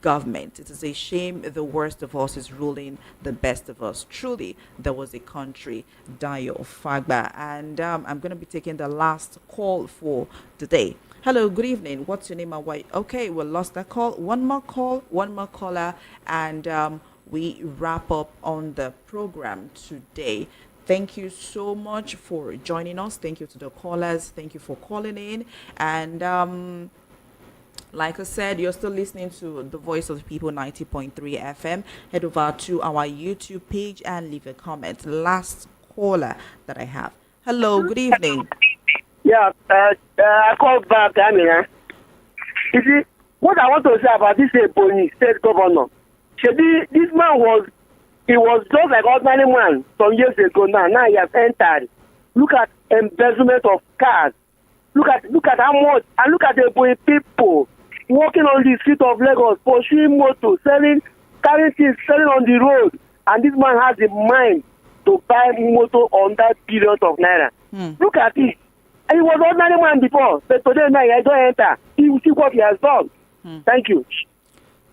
government? It is a shame the worst of us is ruling the best of us. Truly, there was a country, Dayo Fagba. And I'm going to be taking the last call for today. Hello, good evening. What's your name and why? Okay, we lost that call. One more call, one more caller, and we wrap up on the program today. Thank you so much for joining us. Thank you to the callers. Thank you for calling in. And like I said, you're still listening to the Voice of the People 90.3 FM. Head over to our YouTube page and leave a comment. Last caller that I have. Hello, good evening. Yeah, I called back, Amina. You see, what I want to say about this Ebonyi state governor, this man was just like ordinary man some years ago now. Now he has entered. Look at embezzlement of cars. Look at how much, and look at the Ebonyi people walking on the street of Lagos, pursuing motor, carrying things, selling on the road. And this man has the mind to buy motor on that billions of naira. Look at it. And he was ordinary man before, but today now he don't enter. He will see what he has done. Thank you.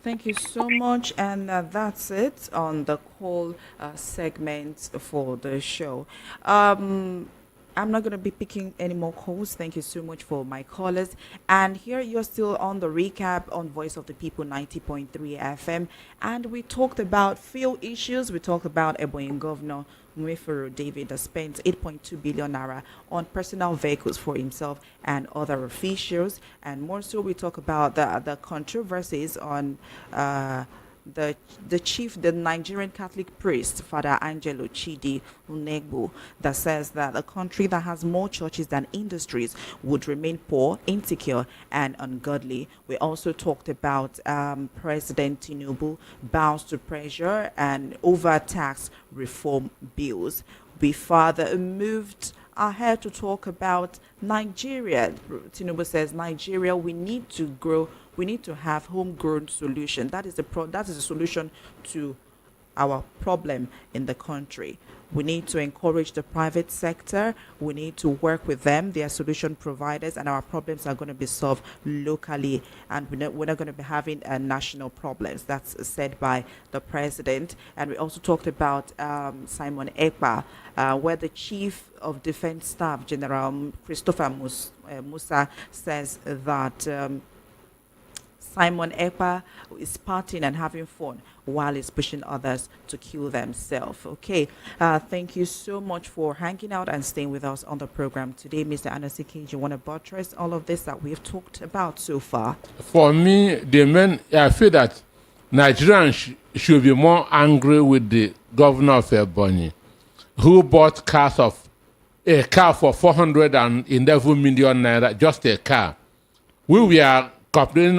Thank you so much. And that's it on the call segment for the show. I'm not going to be picking any more calls. Thank you so much for my callers. And here you're still on the recap on Voice of the People 90.3 FM. And we talked about few issues. We talked about Ebonyi Governor Mwefuru David that spent 8.2 billion naira on personal vehicles for himself and other officials. And more so, we talk about the controversies on the Nigerian Catholic priest, Father Angelo Chidi Unegbu, that says that a country that has more churches than industries would remain poor, insecure, and ungodly. We also talked about President Tinubu bows to pressure and overtax reform bills. We further moved ahead to talk about Nigeria. Tinubu says, Nigeria, we need to grow. We need to have homegrown solution. That is the solution to our problem in the country. We need to encourage the private sector. We need to work with them. They are solution providers, and our problems are going to be solved locally, and we're not going to be having national problems. That's said by the president. And we also talked about Simon Ekpa, where the Chief of Defense Staff, General Christopher Musa, says that Simon Ekpa is partying and having fun while he's pushing others to kill themselves. Okay, thank you so much for hanging out and staying with us on the program today. Mr. Anasike, you want to buttress all of this that we've talked about so far? For me, I feel that Nigerians should be more angry with the governor of Ebonyi, who bought a car for 411 million naira, just a car. We were complaining